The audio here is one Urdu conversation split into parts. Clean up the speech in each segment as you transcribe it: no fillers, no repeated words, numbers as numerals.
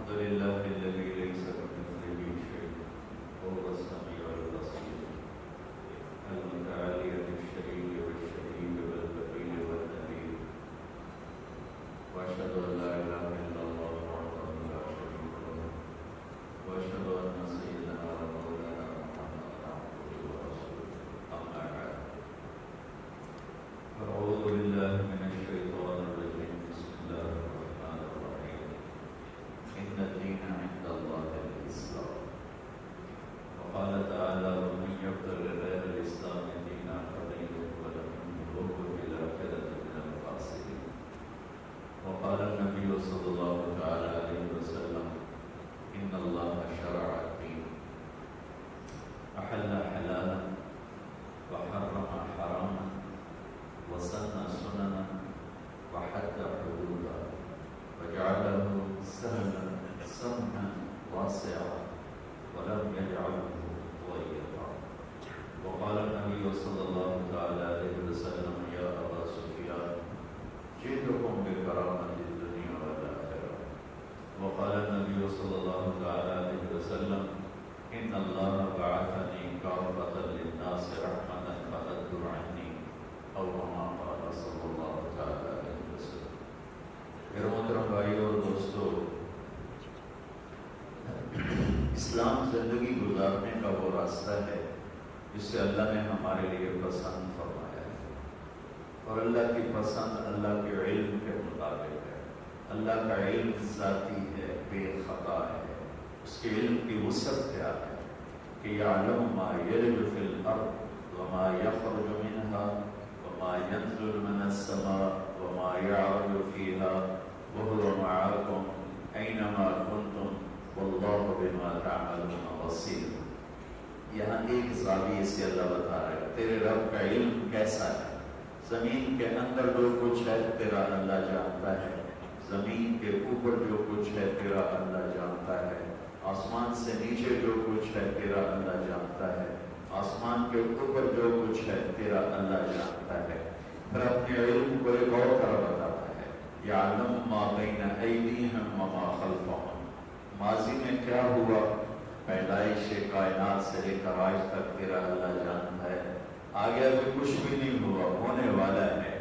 الحمد لله الذي ليس كمثله شيء وهو السميع البصير المتعالي بالشريك والشهيد والبديل والنذير واشهد ان لا اله الا الله وحده لا شريك له واشهد ان سيدنا ومولانا محمدا عبده ورسوله اما بعد فاعوذ بالله من الشيطان الرجيم بسم الله الرحمن الرحيم ان الدين عند الله الاسلام وقال تعالى ومن يبتغي غير الاسلام دينا فلن يقبل منه وهو في الاخره من الخاسرين وقال النبي صلى الله تعالى عليه وسلم ان الله شرع الدين احل حلالا وحرم حراما وسن سننا وحد حدودا وجعله سهلا سمحا واسعا ولم يجعله ضيقا وقال النبي صلى الله تعالى عليه وسلم يا ابا سفيان جئتكم بكرامه الدنيا والاخره وقال النبي صلى الله تعالى عليه وسلم ان الله بعثني كافه للناس رحمه فادوا عني او كما قال صلی اللہ تعالی علیہ وسلم. میرے محترم بھائیو اور دوستو، اسلام زندگی گزارنے کا وہ راستہ ہے جسے اللہ نے ہمارے لیے پسند فرمایا ہے، اور اللہ کی پسند اللہ کے علم کے مطابق ہے. اللہ کا علم ذاتی ہے، بے خطا ہے. اس کے علم کی وسعت کیا ہے کہ یعلم ما یلج فی الارض وما یخرج منها وما ينزل من السماء وما يعرج فيها وهو معكم أينما كنتم والله بما تعملون بصير. یہاں ایک زاویے سے اللہ بتا رہا ہے تیرے رب کا علم کیسا ہے. زمین کے اندر جو کچھ ہے تیرا اللہ جانتا ہے، زمین کے اوپر جو کچھ ہے تیرا اللہ جانتا ہے، آسمان سے نیچے جو کچھ ہے تیرا اللہ جانتا ہے، آسمان کے اوپر جو کچھ ہے تیرا اللہ جانتا ہے. پھر اپنے علم کو ایک اور طرح بتاتا ہے یعلم ما بین ایدیہم وما خلفہم. ماضی میں کیا ہوا پیدائش کائنات سے لے کر آج تک تیرا اللہ جانتا ہے. آگے ابھی کچھ بھی نہیں ہوا، ہونے والا ہے.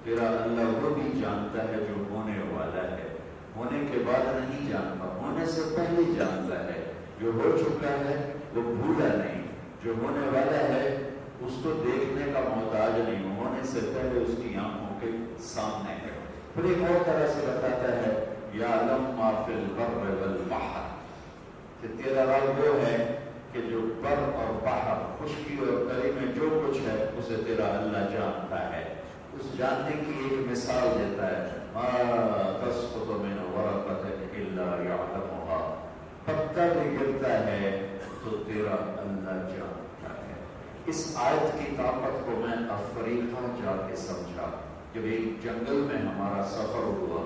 تیرا اللہ وہ بھی جانتا ہے جو ہونے والا ہے. ہونے کے بعد نہیں جانتا، ہونے سے پہلے جانتا ہے. جو ہو چکا ہے وہ بھولا نہیں، جو ہونے والا ہے اس کو دیکھنے کا محتاج نہیں، ہونے سے پہلے اس کی آنکھوں کے سامنے ہے. پھر ایک اور طرح سے بتاتا ہے یعلم ما فی البر والبحر، کہ تیرا رب وہ ہے کہ جو بر اور بحر، خشکی اور تری میں جو کچھ ہے اسے تیرا اللہ جانتا ہے. اس جاننے کی ایک مثال دیتا ہے ما تسقط من ورقۃ الا یعلمها. پتا بھی گرتا ہے تو تیرا اللہ جانتا ہے. اس آیت کی طاقت کو میں افریقہ جا کے سمجھا. جب ایک جنگل میں ہمارا سفر ہوا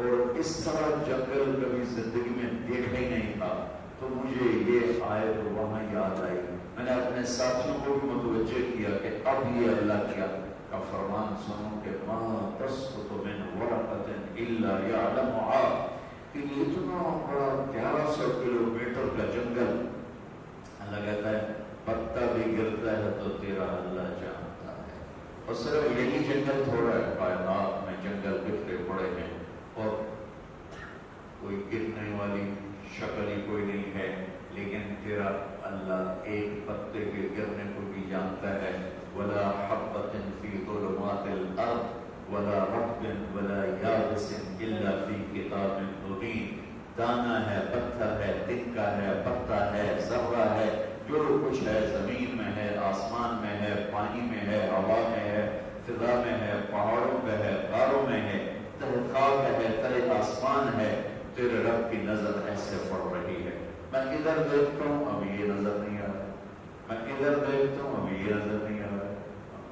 اور اس طرح جنگل کبھی زندگی میں دیکھا ہی نہیں تھا، تو مجھے یہ آیت وہاں یاد آئی. میں نے اپنے ساتھیوں کو بھی متوجہ کیا کہ اب یہ اللہ کا فرمان سنو کہ ما تسقط من ورقۃ الا یعلمها. کہ اتنا بڑا 1100 کلومیٹر کا جنگل، اللہ کہتا ہے پتا بھی گرتا ہے تو تیرا اللہ جانتا ہے. اور صرف یہی جنگل تھوڑا ہے، کائنات میں جنگل بکھرے پڑے ہیں اور کوئی گرنے والی شکل ہی کوئی نہیں ہے، لیکن تیرا اللہ ایک پتے کے گرنے کو بھی جانتا ہے. ولا حبۃ فی ظلمات الارض ولا رطب ولا یابس الا فی کتاب مبین. دانا ہے، پتھر ہے، تنکا ہے، پتا ہے، ذرہ ہے، جو کچھ ہے زمین میں ہے، آسمان میں ہے، پانی میں ہے، ہوا میں ہے، فضا میں ہے، پہاڑوں میں ہے، غاروں میں ہے، تہ خاک ہے، تہ آسمان ہے. تیرے رب کی نظر ایسے پڑ رہی ہے. میں ادھر دیکھتا ہوں ابھی یہ نظر نہیں آ رہا، میں ادھر دیکھتا ہوں ابھی یہ نظر نہیں آ رہا،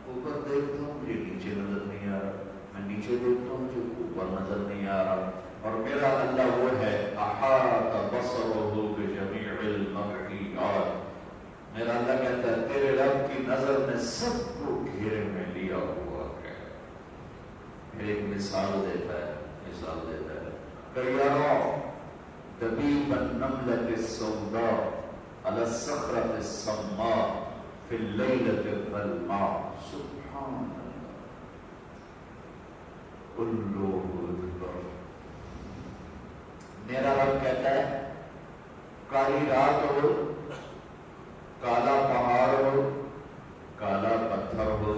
اوپر دیکھتا ہوں مجھے نیچے نظر نہیں آ رہا، میں نیچے دیکھتا ہوں مجھے اوپر نظر نہیں آ رہا. اور میرا اللہ وہ ہے احاط بصرہ بجمیع المرئیات. میرا اللہ کہتا ہے تیرے رب کی نظر نے سب کو گھیرے میں لیا ہوا ہے. پھر ایک مثال دیتا ہے کہ یارو دبیب النملة السوداء على الصخرة الصماء في الليلة الظلماء. سبحان اللہ اکبر. میرا رب کہتا ہے کالی رات ہو، کالا پہاڑ ہو، کالا پتھر ہو،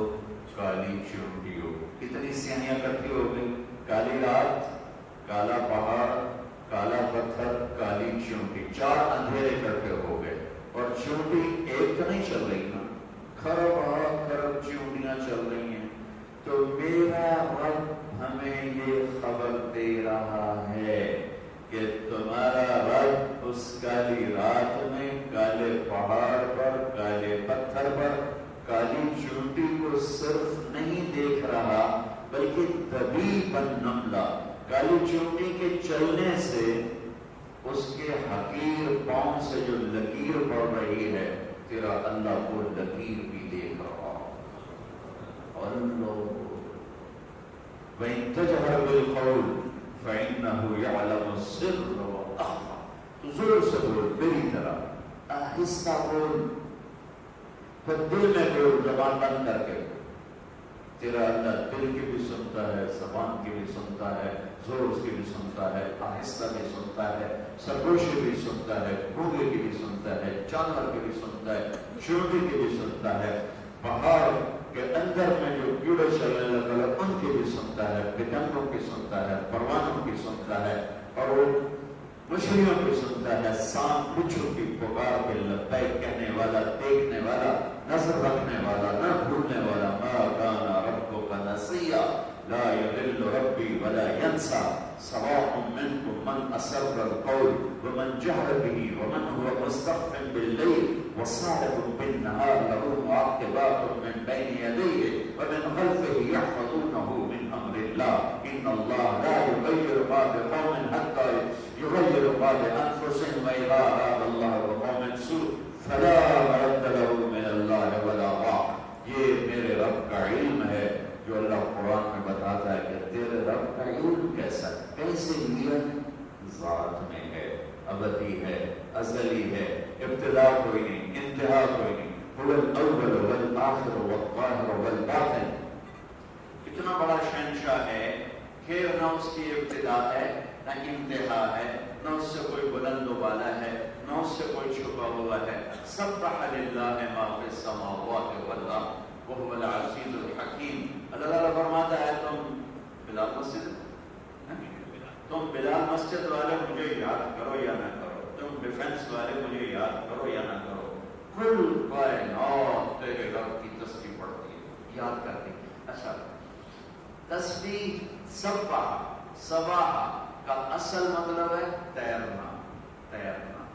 کالی چونٹی ہو. کتنی سیاہیاں اکٹھی ہو گئی. کالی رات، کالا پہاڑ، کالا پتھر، کالی چونٹی. 4 اندھیرے اکٹھے ہو گئے. اور چونٹی ایک تو نہیں چل رہی نا، خرب چونٹیاں چل رہی ہیں. تو میرا رب ہمیں یہ خبر دے رہا ہے کہ تمہارا رب اس کالی رات میں کالے پہاڑ پر، کالے پتھر پر، کالی چونٹی کو صرف نہیں دیکھ رہا بلکہ دبیب النملہ، کالی چونٹی کے چلنے سے اس کے حقیر پاؤں سے جو لکیر پڑ رہی ہے، تیرا اللہ کو لکیر بھی دیکھ رہا. اللہ وَإِن تَجْهَرْ بِالْقَوْلِ فَإِنَّهُ يَعْلَمُ السِّرَّ وَأَخْفَى. تو زور سے بول، میری طرح آہستہ بول، پھر دل میں بول، زبان بند کر کے. تیرا اللہ دل کی بھی سنتا ہے، زبان کی بھی سنتا ہے، زور کی بھی سنتا ہے، آہستہ بھی سنتا ہے، سرگوشی بھی سنتا ہے، گونگے کی بھی سنتا ہے، جانور کی بھی سنتا ہے، چونٹی کی بھی سنتا ہے، پہاڑ کے اندر میں جو کیڑے چلنے لگے ان کی بھی سنتا ہے، پتنگوں کی سنتا ہے، پروانوں کی سنتا ہے، اور وہ مچھلیوں کی سنتا ہے، سانپ بچھو کی پکار کے لبیک کہنے والا، دیکھنے والا، نظر رکھنے والا، نہ بھولنے والا. ما کان ربک نسیا لا یضل ربی ولا ینسا سواء منکم من اسر القول ومن جهر به ومن هو مستخف باللیل وصاعد بالنهار له معقبات من بين يديه ومن خلفه يحفظونه من امر الله ان الله لا يغير ما بقوم حتى يغيروا ما بانفسهم واذا اراد الله بقوم سوء فلا مرد له من الله ولا واق. یہ میرے رب کا علم ہے جو اللہ قرآن میں بتاتا ہے کہ تیرے رب کا علم کیسا ہے. کیسے لیا؟ ذات میں ہے، ابدی ہے، ازلی ہے، ابتدا کوئی نہیں، انتہا کوئی نہیں. هو الاول والآخر والظاہر والباطن. اتنا بڑا شہنشاہ ہے کہ نہ اس کی ابتدا ہے نہ انتہا ہے، نہ اس سے کوئی بلند و بالا ہے، نہ اس سے کوئی چھپا ہوا ہے. سبح للہ ما فی السماوات والارض وهو العزیز الحکیم. اللہ تعالیٰ فرماتا ہے تم بلال مسجد والے مجھے یاد کرو یا نہ کرو، تم ڈیفنس والے مجھے یاد کرو یا نہ کرو، کل کائنات تیرے رب کی تسبیح پڑھتی ہے، یاد کرتی. اچھا، تسبیح سباح کا اصل مطلب ہے تیرنا، تیرنا،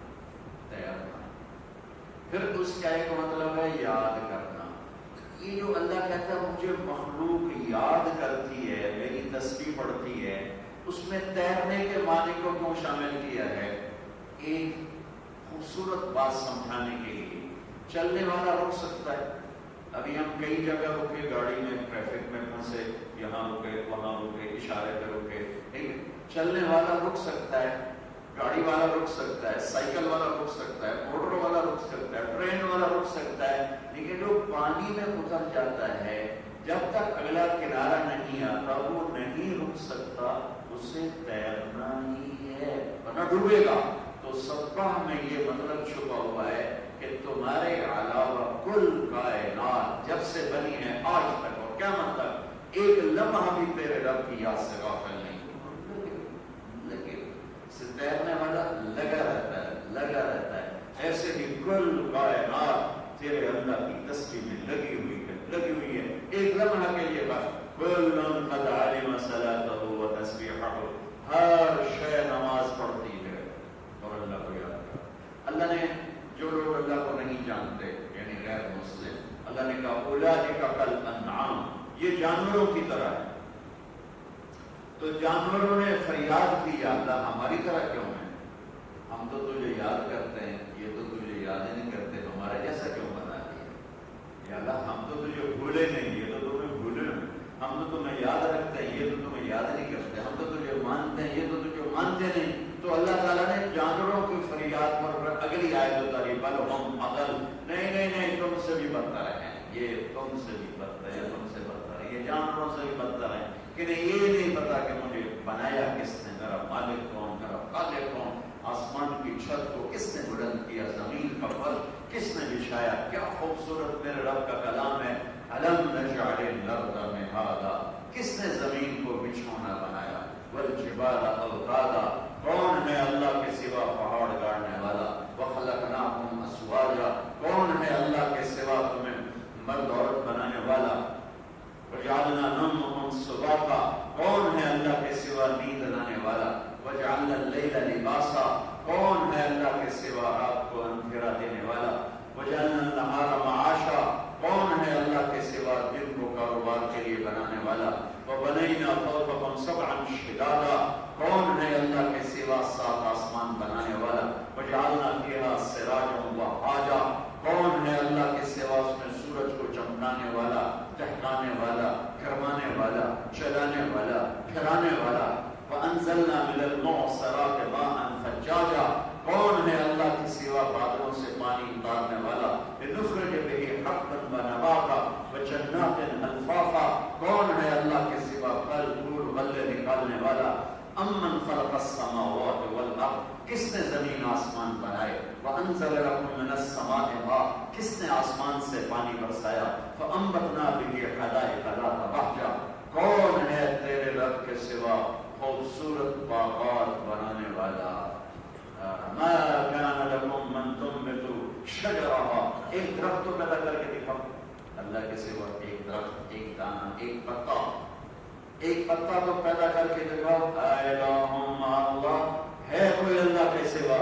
تیرنا. پھر اس کا ایک مطلب ہے یاد کرنا. یہ جو اللہ کہتا ہے مجھے مخلوق یاد کرتی ہے، میری تسبیح پڑھتی ہے، اس میں تیرنے کے معنی کو کیوں شامل کیا ہے؟ ایک خوبصورت بات سمجھانے کے لیے. چلنے والا رک سکتا ہے. ابھی ہم کئی جگہ رکے، گاڑی میں ٹریفک میں پھنسے، یہاں رکے، وہاں رکے، اشارے پہ رکے. چلنے والا رک سکتا ہے، گاڑی والا رک سکتا ہے، سائیکل والا رک سکتا ہے، موٹر والا رک سکتا ہے، ٹرین والا رک سکتا ہے. لیکن جو پانی میں اتر جاتا ہے، جب تک اگلا کنارہ نہیں آتا وہ نہیں رک سکتا، اسے تیرنا ہی ہے ورنہ ڈوبے گا. تو سبح میں یہ مطلب چھپا ہوا ہے کہ تمہارے علاوہ کل کائنات جب سے بنی ہے آج تک اور قیامت تک ایک لمحہ بھی تیرے رب کی یاد سے غافل نہیں. تیرنے والا لگا رہتا ہے، لگا رہتا ہے. ایسے ہی کل کائنات تیرے اللہ کی تسبیح میں لگی ہوئی ہے، لگی ہوئی ہے. ایک لمحہ کے لیے بات کل قد علم صلاته وتسبیحه، ہر شے نماز پڑھتی ہے اور اللہ کو یاد کرتا. اللہ نے جو لوگ اللہ کو نہیں جانتے یعنی غیر مسلم، اللہ نے کہا اولئک کالانعام، یہ جانوروں کی طرح ہے. تو جانوروں نے فریاد کی یا اللہ ہماری طرح کیوں ہے؟ ہم تو تجھے یاد کرتے ہیں، یہ تو تجھے یاد ہی نہیں کرتے، ہمارا جیسا کیوں بنا دیا؟ یا اللہ ہم تو تجھے بھولے نہیں، یہ تو تمہیں بھولے. ہم تو تمہیں یاد رکھتے ہیں، یہ تو تمہیں یاد نہیں کرتے. ہم تو تجھے مانتے ہیں، یہ تو تجھے مانتے نہیں. تو اللہ تعالیٰ نے آیت اتاری بل ہم اضل، نہیں نہیں نہیں تم سے بھی بدتر ہیں، یہ تم سے بھی بدتر ہے، تم سے بدتر ہے، یہ جانوروں سے بھی بدتر ہے کہ نہیں یہ نہیں پتا کہ مجھے بنایا کس نے، میرا مالک کون، میرا خالق کون، آسمان کی چھت کو کس نے بلند کیا، زمین کا فرش کس نے بچھایا، کیا خوبصورت میرے رب کا کلام ہے، الم نجعل الارض مہادا، کس نے زمین کو بچھونا بنایا، والجبال اوتادا، کون ہے اللہ کے سوا پہاڑ گاڑنے والا، وخلقناہم ازواجا، کون ہے اللہ کے سوا تمہیں مرد عورت بنانے والا، وجعلنا نومکم سباتا، کون ہے اللہ کے سوا نیند لانے والا، وجعلنا اللیل لباسا، کون ہے اللہ کے سوا رات کو اندھیرا دینے والا، وجعلنا النہار معاشا، کون ہے اللہ کے سوا دن کو کاروبار کے لیے بنانے والا، وبنینا فوقکم سبعا شدادا، کون ہے اللہ کے سوا 7 آسمان بنانے والا، وجعلنا فیہا سراجا وہاجا، کون ہے اللہ کے سوا اس میں سورج کو چمکانے والا، ٹہکانے والا، گرمانے والا، چلانے والا، پھرانے والا، وانزلنا من المعصرات ماء ثجاجا، کون ہے اللہ کے سوا بادلوں سے پانی اتارنے والا، لنخرج به حبا ونباتا وجنات الفافا، کون ہے اللہ کے سوا پھل پھول غلے نکالنے والا، امن خلق السماوات والارض، کس نے زمین آسمان بنائے، وانزل لكم من السماء ماء، کس نے آسمان سے پانی برسایا، فانبتنا به حدائق ذات بہجہ، کون ہے تیرے رب کے سوا خوبصورت باغات بنانے والا، ما كان لكم من تنبتوا شجرها، ایک درخت تو پیدا کر کے دکھاؤ، اللہ کے سوا ایک درخت، ایک دانہ، ایک پتا، ایک پتا تو پیدا کر کے دکھاؤ، الہ مع اللہ، ہے کوئی اللہ کے سوا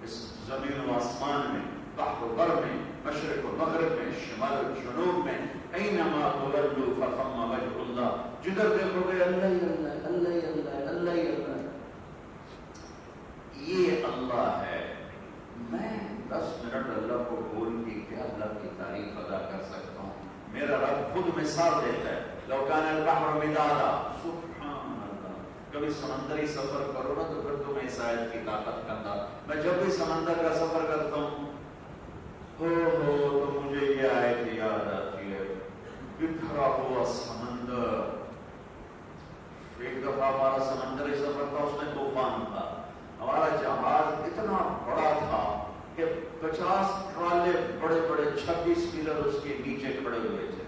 اس زمین و آسمان میں، بحر و بر میں، مشرق و مغرب میں، شمال و جنوب میں، اینما تولوا فثم وجہ اللہ، جدھر دیکھو گے اللہ ہی اللہ، اللہ ہی اللہ، اللہ ہی اللہ، یہ اللہ ہے۔ میں 10 منٹ اللہ کو بول کے کیا اللہ کی تعریف ادا کر سکتا ہوں؟ میرا رب خود مثال دیتا ہے، لو کان البحر مدادا، سبحان اللہ، کبھی سمندری سفر کرو نا تو پھر تمہیں اس آیت کی طاقت کرنا، میں جب بھی سمندر کا سفر کرتا ہوں تو مجھے یہ آیت یاد آتی ہے، بکھرا ہوا سمندر۔ ایک دفعہ ہمارا سمندری سفر تھا، اس میں طوفان تھا، ہمارا جہاز اتنا بڑا تھا کہ 50 ٹرالے بڑے بڑے 26 میلر اس کے نیچے کھڑے ہوئے تھے،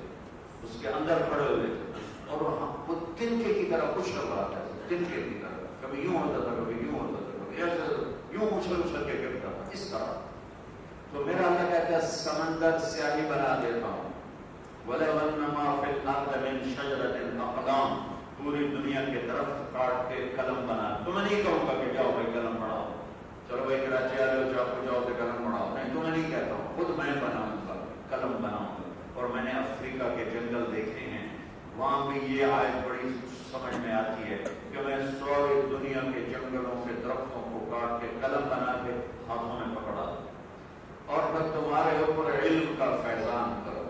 اس کے اندر کھڑے ہوئے تھے، اور وہ تنکے کی طرح کچھ لگ رہا تھا، تنکے کی طرح، کبھی یوں ہوتا تھا، کبھی یوں ہوتا تھا، کبھی ایسے یوں اچھل اچھل کے گرتا تھا، اس طرح۔ تو میرا اللہ کہتا ہے سمندر سیاہی بنا دیتا ہوں، وَلَوْ أَنَّ مَا فِي الْأَرْضِ مِن شَجَرَةٍ أَقْلَامٍ، پوری دنیا کے درخت کاٹ کے قلم بنا، تو میں نہیں کہوں گا کہ جاؤ بھائی قلم بناؤ، چلو بھائی کراچی والے ہو جاؤ تو قلم بناؤ، نہیں، تو میں نہیں کہتا ہوں، خود میں بناؤں گا، قلم بناؤں گا۔ اور میں نے افریقہ کے جنگل دیکھے ہیں، وہاں بھی یہ آیت بڑی سمجھ میں آتی ہے کہ میں ساری دنیا کے جنگلوں کے درختوں کو کاٹ کے قلم بنا کے ہاتھوں میں پکڑا دوں، اور پھر تمہارے اوپر علم کا فیضان کرو۔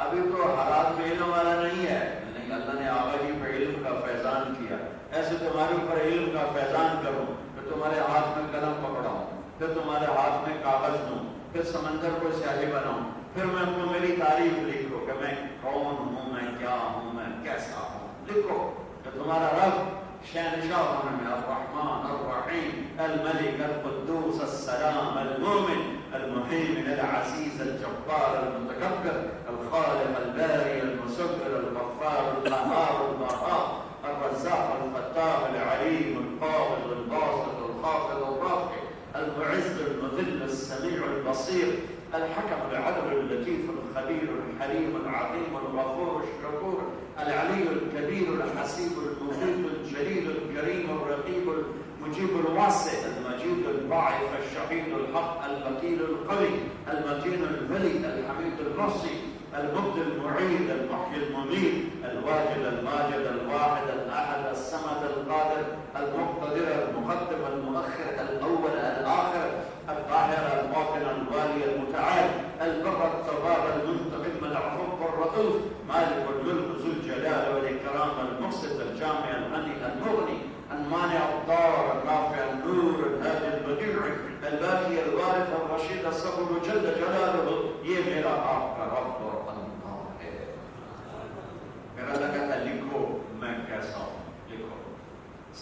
ابھی تو حالات میں علم والا نہیں ہے، نہیں، اللہ نے آقا جی پہ علم کا فیضان کیا، ایسے تمہارے اوپر علم کا فیضان کروں، پھر تمہارے ہاتھ میں قلم پکڑاؤں، پھر تمہارے ہاتھ میں کاغذ دوں، پھر سمندر کو سیاہی بناؤں، پھر میں کو میری تعریف لکھو کہ میں کون ہوں، میں کیا ہوں، میں کیسا ہوں، لکھو کہ تمہارا رب شہنشاہ ہونے میں الرحمن الرحیم الملک القدوس السلام المؤمن المهيمن العزيز الجبار المتكبر الخالق الباري المصور الغفار القهار الوهاب الرزاق الفتاح العليم القابض الباسط الخافض الرافع المعز المذل السميع البصير الحكم العدل اللطيف الخبير الحليم العظيم الغفور الشكور العلي الكبير الحسيب المغيث الجليل الكريم الرقيب المجيب الواسع المجيد الباعث الشهيد الحق الوكيل القوي المتين الولي الحميد المحصي المبدي المعيد المحيي المميت الواجد الماجد الواحد الاحد الصمد القادر المقتدر المقدم المؤخر الاول الاخر الظاهر الباطن الوالي المتعال البر التواب المنتقم العفو الرؤوف مالك الملك ذو الجلال والاكرام المقسط الجامع الغني المغني المانع الضار الرافع النور الهادي البديع الباقي الوارث الرشید الصبر جل جلالہ، یہ میرا آپ کا رب اور اللہ ہے۔ میرا اللہ کہتا ہے لکھو میں کیسا ہوں، لکھو۔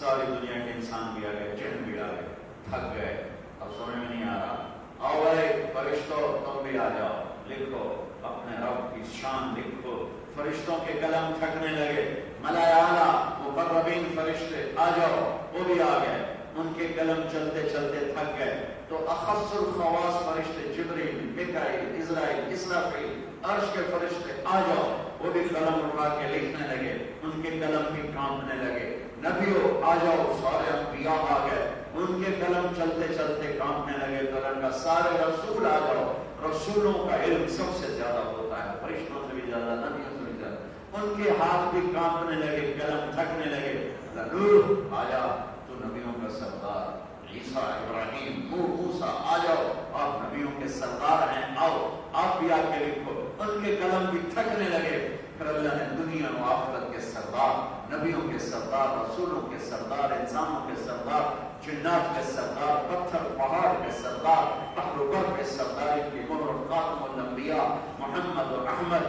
ساری دنیا کے انسان بھی آ گئے، جن بھی آ گئے، تھک گئے، اب سمجھ میں نہیں آ رہا، آؤ بھائی فرشتوں تم بھی آ جاؤ، لکھو اپنے رب کی شان لکھو۔ فرشتوں کے قلم تھکنے لگے، ملائے اعلیٰ مقربین فرشتے آ جاؤ، وہ بھی آ گئے، ان کے قلم چلتے چلتے تھک گئے، تو اخص الخواص فرشتے جبریل، میکائیل، اسرائیل، اسرافیل، عرش کے فرشتے آ جاؤ، وہ بھی قلم اٹھا کے لکھنے لگے، ان کے قلم بھی کانپنے لگے۔ نبیوں آ جاؤ، سارے انبیاء آ گئے، ان کے قلم چلتے چلتے کانپنے لگے۔ قلم کا سارے رسول آ جاؤ، رسولوں کا علم سب سے زیادہ ہوتا ہے، فرشتوں سے بھی زیادہ، نبیوں سے بھی زیادہ، ان کے ہاتھ بھی کانپنے لگے، قلم تھکنے لگے۔ نوح آ جا، تو نبیوں کا سردار، عیسیٰ، ابراہیم، موسیٰ آ جاؤ، آپ نبیوں کے سردار ہیں، آؤ آپ بھی آ کے لکھو۔ ان کے قلم بھی تھکنے لگے، پھر اللہ نے دنیا و آخرت کے سردار، نبیوں کے سردار، رسولوں کے سردار، انسانوں کے سردار، جنات کے سردار، پتھر پہاڑ کے سردار، بحر و بر کے سردار، کی مہر خاتم الانبیاء محمد و احمد،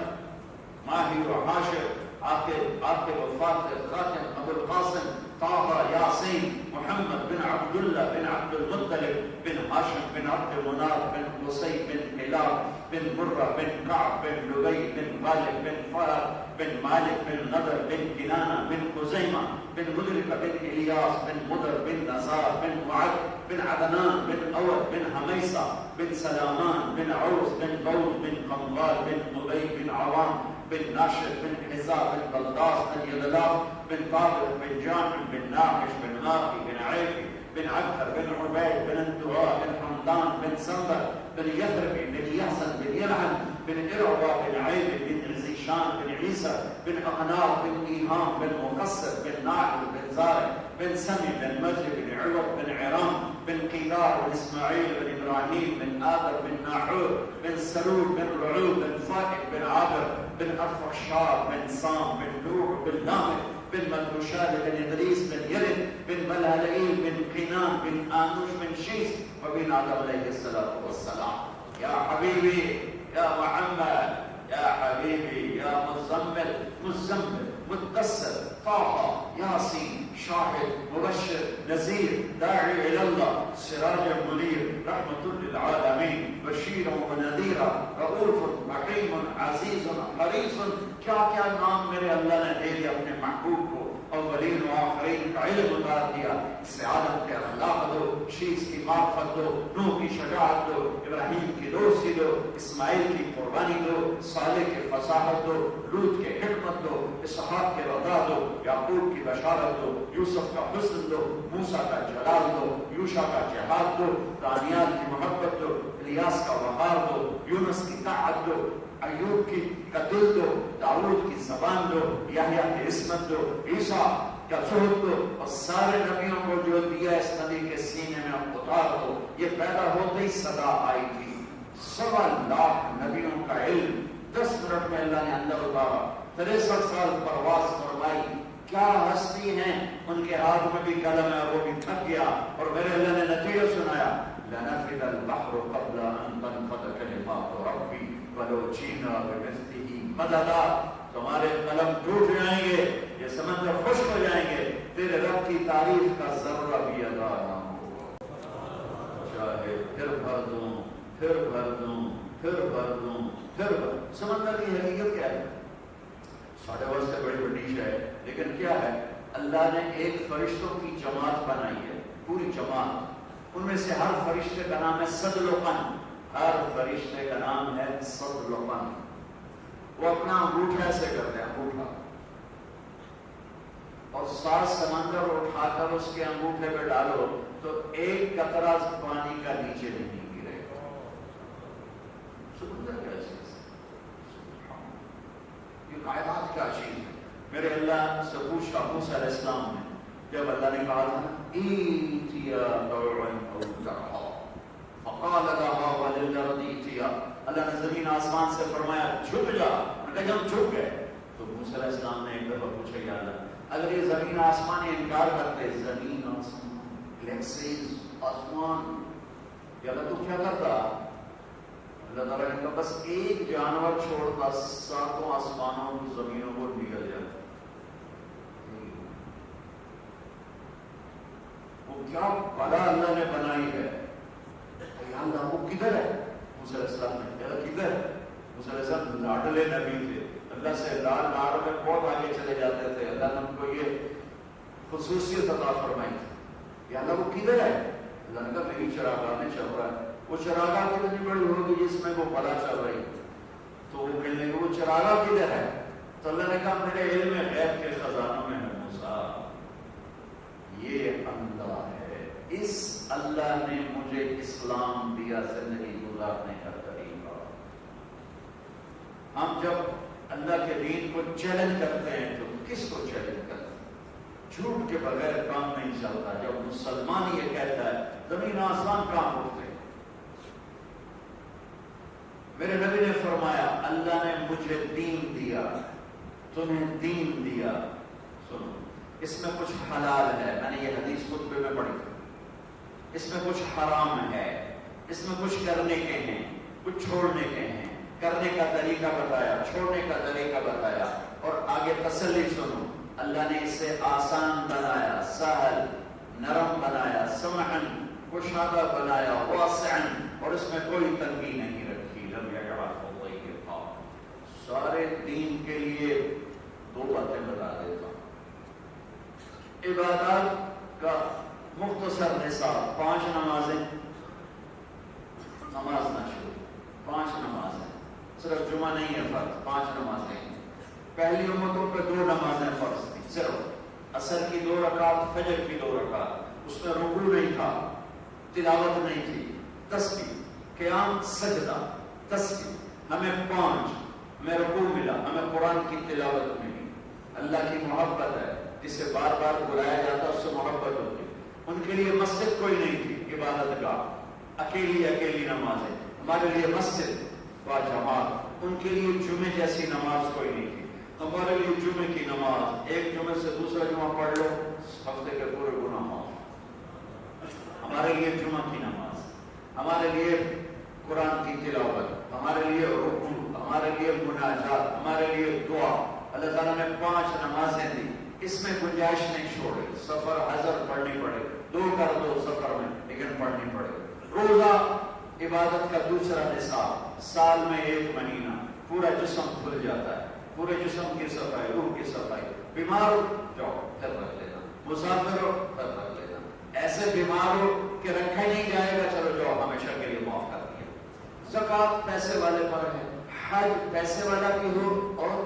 ماہی و حاشر، آقب وفات خاتم ابو القاسم، طه، یاسین، محمد بن عبداللہ بن عبد المطلب بن ہاشم بن عبد مناف بن قصی بن کلاب بن مرہ بن کعب بن لبی بن غالب بن فہر بن مالک بن نضر بن کنانہ بن خزیمہ بن مدرکہ بن الیاس بن مدر بن نزار بن معد بن عدنان بن اود بن حمیصہ بن سلامان بن عوس بن بوز بن قمغال بن ابی بن عوام بن ناشر بن حزاب بن بلداس بن یدلاف بن طابر بن جامع بن ناقش بن ماقی بن عیفی بن عبدر بن عبید بن انتواء بن حمدان بن سنبر بن یثربی بن یحسن بن یلعن بن ارعوا بن عیب بن عزیشان بن عیسیٰ بن اقناط بن ایہام بن مقصر بن ناعل بن زارع بن سمی بن مجد بن عوض بن عرام بن قیدار بن اسماعیل بن ابراہیم بن آدر بن ناحور بن سلول بن رعوب بن فائق بن عابر بن ارفخشار بن سام بن نوح بن لامک بن مدروشاد بن ادریس بن یرد بن ملالئیل بن قینان بن آنوش بن شیس وبن آدم علیہ الصلاة والسلام۔ یا حبیبی یا محمد یا حبیبی یا مزمل مدثر طه یاسین شاہد مبشر نذیر داعی اللہ سراج منیر رحمت للعالمین بشیرا و نذیرا رؤوف رحیم عزیز حریص، کیا کیا نام میرے اللہ نے دے دیا اپنے محبوب کو، اولین و آخرین کا علم اتار دیا، اس سے آدم کے اخلاق دو، شیس کی معرفت دو، نوح کی شجاعت دو، ابراہیم کی دوستی دو، اسماعیل کی قربانی دو، صالح کی فصاحت دو، لوط کے حکمت دو، اسحاق کے رضا دو، یعقوب کی بشارت دو، یوسف کا حسن دو، موسیٰ کا جلال دو، یوشع کا جہاد دو، دانیال کی محبت دو، الیاس کا وقار دو، یونس کی طاعت دو، ایوب کا دل دو، داؤد کی زبان دو، یحییٰ کی عصمت دو، عیسیٰ کا زہد دو، اور سارے نبیوں کو جو دیا اس نبی کے سینے میں اتار دو۔ یہ پیدا ہوتے ہی صدا آئی تھی، 1.25 نبیوں کا علم 10 منٹ میں اللہ نے اندر اتارا، 63 سال پرواز فرمائی۔ کیا ہستی ہیں، ان کے ہاتھ میں بھی قلم ہے، وہ بھی تھک گیا، اور میرے اللہ نے نتیجہ سنایا، لنفد البحر قبل ان تنفد کلمات ربی ولو جئنا بمثله مددا۔ تمہارے قلم ٹوٹ جائیں گے، یہ سمندر خشک ہو جائیں گے، تیرے رب کی تعریف کا ذرہ بھی ادا نہ ہوگا، چاہے پھر بھر دوں پھر بھر دوں پھر بھر دوں پھر بھر۔ سمندر کی حقیقت کیا ہے؟ ساڑھے ورس سے بڑی بڑی ہے، لیکن کیا ہے؟ اللہ نے ایک فرشتوں کی جماعت بنائی ہے، پوری جماعت، ان میں سے ہر فرشتے کا نام ہے صدلقن، ہر فرشتے کا نام ہے صدلقن۔ وہ اپنا انگوٹھا ایسے کرتے ہیں، انگوٹھا، اور 7 سمندر اٹھا کر اس کے انگوٹھے پہ ڈالو تو ایک قطرہ پانی کا نیچے نہیں گرے گا۔ سمندر کیا چیز ہے؟ یہ کائنات کیا چیز ہے؟ میرے اللہ سے پوچھا موسیٰ علیہ السلام نے، جب اللہ نے کہا تھا ایتیا طوعا او کرہا فقال لها وللارض ایتیا، اللہ نے زمین آسمان سے فرمایا جھک جا، انہوں نے کہا جب جھک گئے تو موسیٰ علیہ السلام نے ایک دفعہ پوچھا یا اللہ اگر یہ زمین آسمان انکار کرتے، زمین آسمان گلیکسیز آسمان کہ اللہ تو کیا کرتا؟ اللہ تعالیٰ نے کہا بس ایک جانور چھوڑتا 7 آسمانوں کی زمینوں کو نگل جاتا. وہ کیا بلا اللہ نے بنائی ہے. یا اللہ وہ کدھر ہے؟ موسیٰ علیہ السلام نے کہا کدھر ہے؟ موسیٰ علیہ السلام لاڈلے نبی تھے, اللہ سے لاڈ میں بہت آگے چلے جاتے تھے. اللہ نے ان کو یہ خصوصیت عطا فرمائی تھی. یا اللہ وہ کدھر ہے؟ اللہ نے کہا میری چراگاہ میں چل رہا ہے. وہ چراگاہ کتنی بڑی ہوگی جس میں وہ بلا چل رہی؟ تو وہ کہنے لگے وہ چراگاہ کدھر ہے؟ تو اللہ نے کہا میرے علم غیب کے خزانوں میں ہے موسیٰ, یہ اللہ ہے. اس اللہ نے مجھے اسلام دیا, زندگی گزارنے کا طریقہ. ہم جب اللہ کے دین کو چیلنج کرتے ہیں تو کس کو چیلنج کرتے ہیں؟ جھوٹ کے بغیر کام نہیں چلتا. جب مسلمان یہ کہتا ہے زمین آسمان کام اٹھتے ہیں. میرے نبی نے فرمایا اللہ نے مجھے دین دیا, تمہیں دین دیا. سنو, اس میں کچھ حلال ہے, میں نے یہ حدیث خطبے میں پڑھی, اس میں کچھ حرام ہے, اس میں کچھ کرنے کے ہیں, کچھ چھوڑنے کے ہیں. کرنے کا طریقہ بتایا, چھوڑنے کا طریقہ بتایا, اور آگے تسلی سنو. اللہ نے اسے آسان بنایا, سہل, نرم بنایا, سمحن, کشادہ بنایا, واسعن, اور اس میں کوئی تنگی نہیں رکھی. لم یجعلہ ضیقا. سارے دین کے لیے 2 باتیں بتا دیتا ہوں. عبادات کا مختصر نصاب 5 نمازیں, نماز نہ شروع, 5 نمازیں, صرف جمعہ نہیں ہے فرض, 5 نمازیں. پہلی امتوں پہ 2 نمازیں فرض تھی, صرف عصر کی 2 رکعت, فجر کی 2 رکعت. اس میں رکوع نہیں تھا, تلاوت نہیں تھی, تسبیح, قیام, سجدہ, تسبیح. ہمیں 5 میں رکوع ملا, ہمیں قرآن کی تلاوت ملی. اللہ کی محبت ہے, جسے بار بار بلایا جاتا اس سے محبت ہوتی. ان کے لیے مسجد کوئی نہیں تھی, عبادت گاہ, اکیلی نمازیں. ہمارے لیے مسجد با جماعت. ان کے لیے جمعے جیسی نماز کوئی نہیں تھی. ہمارے لیے جمعے کی نماز, ایک جمعے سے دوسرا جمعہ پڑھ لو, ہفتے کے پورے گناہ معاف. ہمارے لیے جمعہ کی نماز, ہمارے لیے قرآن کی تلاوت, ہمارے لیے رکوع, ہمارے لیے مناجات, ہمارے لیے دعا. اللہ تعالیٰ نے 5 نمازیں دی. اس میں گنجائش نہیں چھوڑی. سفر حضر پڑھنی پڑے, 2 کر دو سفر میں, لیکن پڑھنی پڑے. روزہ عبادت کا دوسرا نصاب, سال میں 1 مہینہ, پورا جسم کھل جاتا ہے, پورے جسم کی صفائی, روح کی صفائی. بیمار ہو جاؤ, پھر رکھ لینا. مسافر ہو, پھر رکھ لینا. ایسے بیمار ہو کہ رکھا نہیں جائے گا, چلو جاؤ, ہمیشہ کے لیے معاف کر دیا. زکوٰۃ پیسے والے پر ہے, حج پیسے والا بھی ہو اور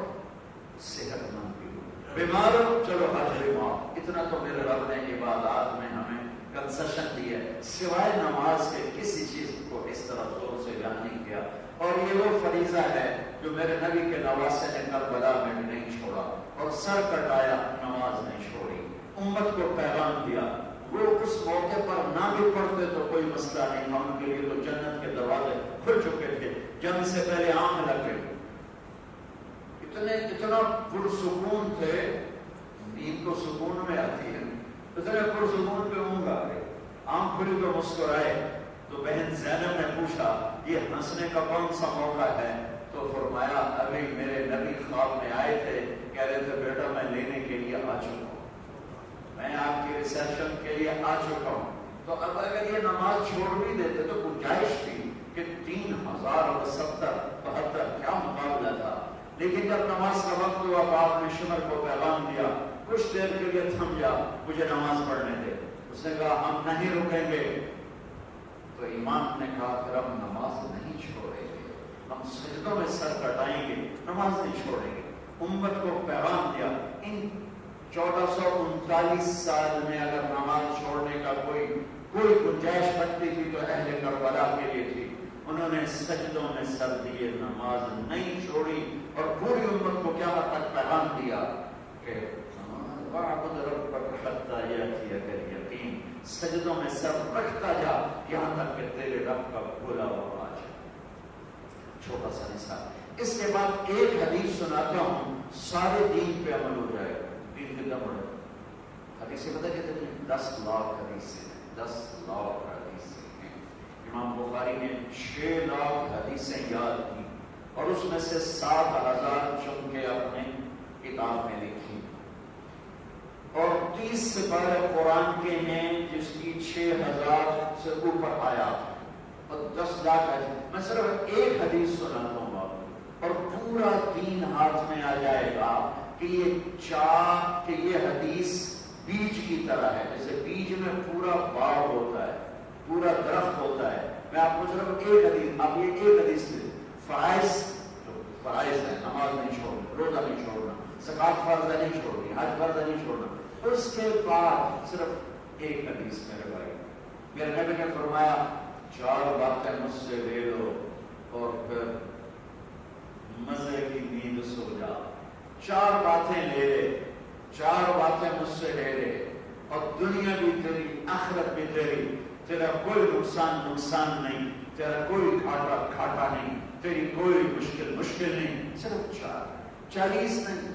صحت مند بھی ہو. بیمار ہو, چلو حج بھی معاف. اتنا تو میرے رب نے عبادات میں ہمیں کنسیشن دی ہے, سوائے نماز کے کسی چیز کو اس طرح زور سے بیان نہیں کیا. اور یہ وہ فریضہ ہے جو میرے نبی کے نواسے نے کربلا میں نہیں چھوڑا, اور سر کٹایا, نماز نہیں چھوڑی, امت کو پیغام دیا. وہ اس موقع پر نہ بھی پڑھتے تو کوئی مسئلہ نہیں تھا, ان کے لیے تو جنت کے دروازے کھل چکے تھے. جنگ سے پہلے آنکھ لگ گئی, اتنا پرسکون تھے. نیند تو سکون میں آتی ہے, اتنے پرسکون پہ اونگ آ گئی, آنکھ کھلی تو مسکرائے. تو بہن زینب نے پوچھا یہ ہنسنے کا کون سا موقع ہے؟ تو فرمایا ابھی میرے نبی خواب میں آئے تھے, کہہ رہے تھے بیٹا میں لینے کے لیے آ چکا ہوں, میں آپ کی ریسیپشن کے لیے آ چکا ہوں. تو اب اگر یہ نماز چھوڑ بھی دیتے تو گنجائش تھی کہ 3070 72 کیا مقابلہ تھا. لیکن جب نماز کا وقت ہوا تو آپ نے شمر کو پیغام دیا, کچھ دیر کے لیے تھم جا, مجھے نماز پڑھنے دے. اس نے کہا ہم نہیں رکیں گے. تو امام نے کہا کہ ہم نماز نہیں چھوڑیں گے, ہم سجدوں میں سر کٹائیں گے, نماز نہیں چھوڑیں گے. امت کو پیغام دیا. ان 1439 سال میں اگر نماز چھوڑنے کا کوئی گنجائش بنتی تھی تو اہل کربلا کے لیے تھی. انہوں نے سجدوں میں سر دیے, نماز نہیں چھوڑی, اور پوری امت کو قیامت تک پیغام دیا کہ وَاعْبُدْ رَبَّكَ حَتَّىٰ يَأْتِيَكَ الْيَقِينُ, سجدوں میں سر رکھتا جا یہاں تک کہ تیرے رب کا بلاوا آ جائے. چھوٹا سا نصاب. اس کے بعد ایک حدیث سناتا ہوں, سارے دین پہ عمل ہو جائے گا. دین کتنا بڑا حدیث پتہ کتنے؟ 10 لاکھ حدیثیں, 10 لاکھ حدیثیں ہیں. امام بخاری نے 6 لاکھ حدیثیں یاد کی اور اس میں سے 7,000 چن کے اپنے کتاب میں لکھی، اور 30 سپارے قرآن کے ہیں جس کی 6,000 سے اوپر آیات اور 10 لاکھ حدیث۔ میں صرف ایک حدیث سناتا ہوں آپ اور پورا دین ہاتھ میں آ جائے گا کہ یہ حدیث بیج کی طرح ہے، جیسے بیج میں پورا باغ ہوتا ہے، پورا درخت ہوتا ہے۔ میں آپ کو صرف ایک حدیث، آپ یہ ایک حدیث لیں، فرائض ہے، نماز نہیں چھوڑنا، روزہ نہیں چھوڑنا، زکات فرض نہیں چھوڑنی، حج فرض نہیں چھوڑنا۔ اس کے بعد صرف ایک حدیث میرے بھائی، میرے نبی نے فرمایا 4 باتیں مجھ سے لے لو اور پھر مزے کی نیند سو جا۔ 4 باتیں لے لے، 4 باتیں مجھ سے لے لے اور دنیا بھی تیری، آخرت بھی تیری، تیرا کوئی نقصان نہیں، تیرا کوئی گھاٹا نہیں، تیری کوئی مشکل نہیں۔ صرف 40 نہیں،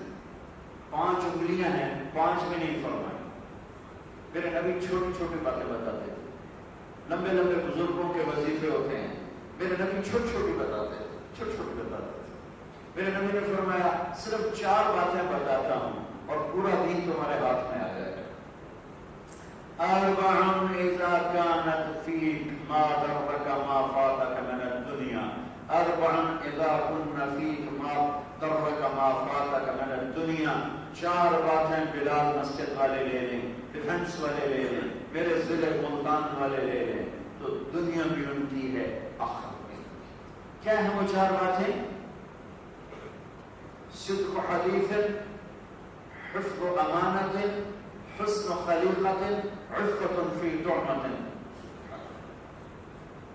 5 انگلیاں ہیں، 5 میں نہیں فرمائی۔ میرے نبی چھوٹی چھوٹی باتیں بتاتے تھے، لمبے لمبے بزرگوں کے وظیفے ہوتے ہیں، میرے نبی چھوٹی چھوٹی بتاتے تھے۔ میرے نبی نے فرمایا صرف 4 باتیں بتاتا ہوں اور پورا دین تمہارے ہاتھ میں آ جائے گا۔ أربع إذا كانت فيك ما ضرك ما فاتك من الدنيا، 4 إذا كن فيك ما ضرك ما فاتك من الدنيا۔ 4 باتیں بلال مسجد والے لے لیں، ڈیفنس والے لے لیں، میرے ضلع ملتان والے لے لیں، تو دنیا بھی ان کی ہے، آخرت بھی۔ کیا ہیں وہ 4 باتیں؟ صدق حدیث، حفظ امانت، حسن خلیقت، عفت فی طعمت۔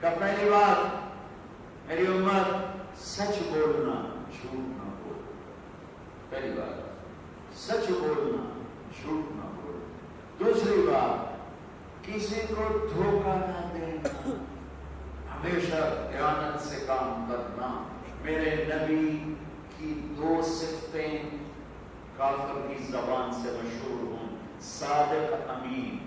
کا پہلی بات میری امت سچ بولنا، جھوٹ نہ بولنا۔ پہلی بات سچ بولنا، جھوٹ نہ بولنا۔ دوسری بات کسی کو دھوکہ نہ دینا، ہمیشہ دیانت سے کام کرنا۔ میرے نبی کی 2 صفتیں کافر کی زبان سے مشہور ہوں، صادق امین،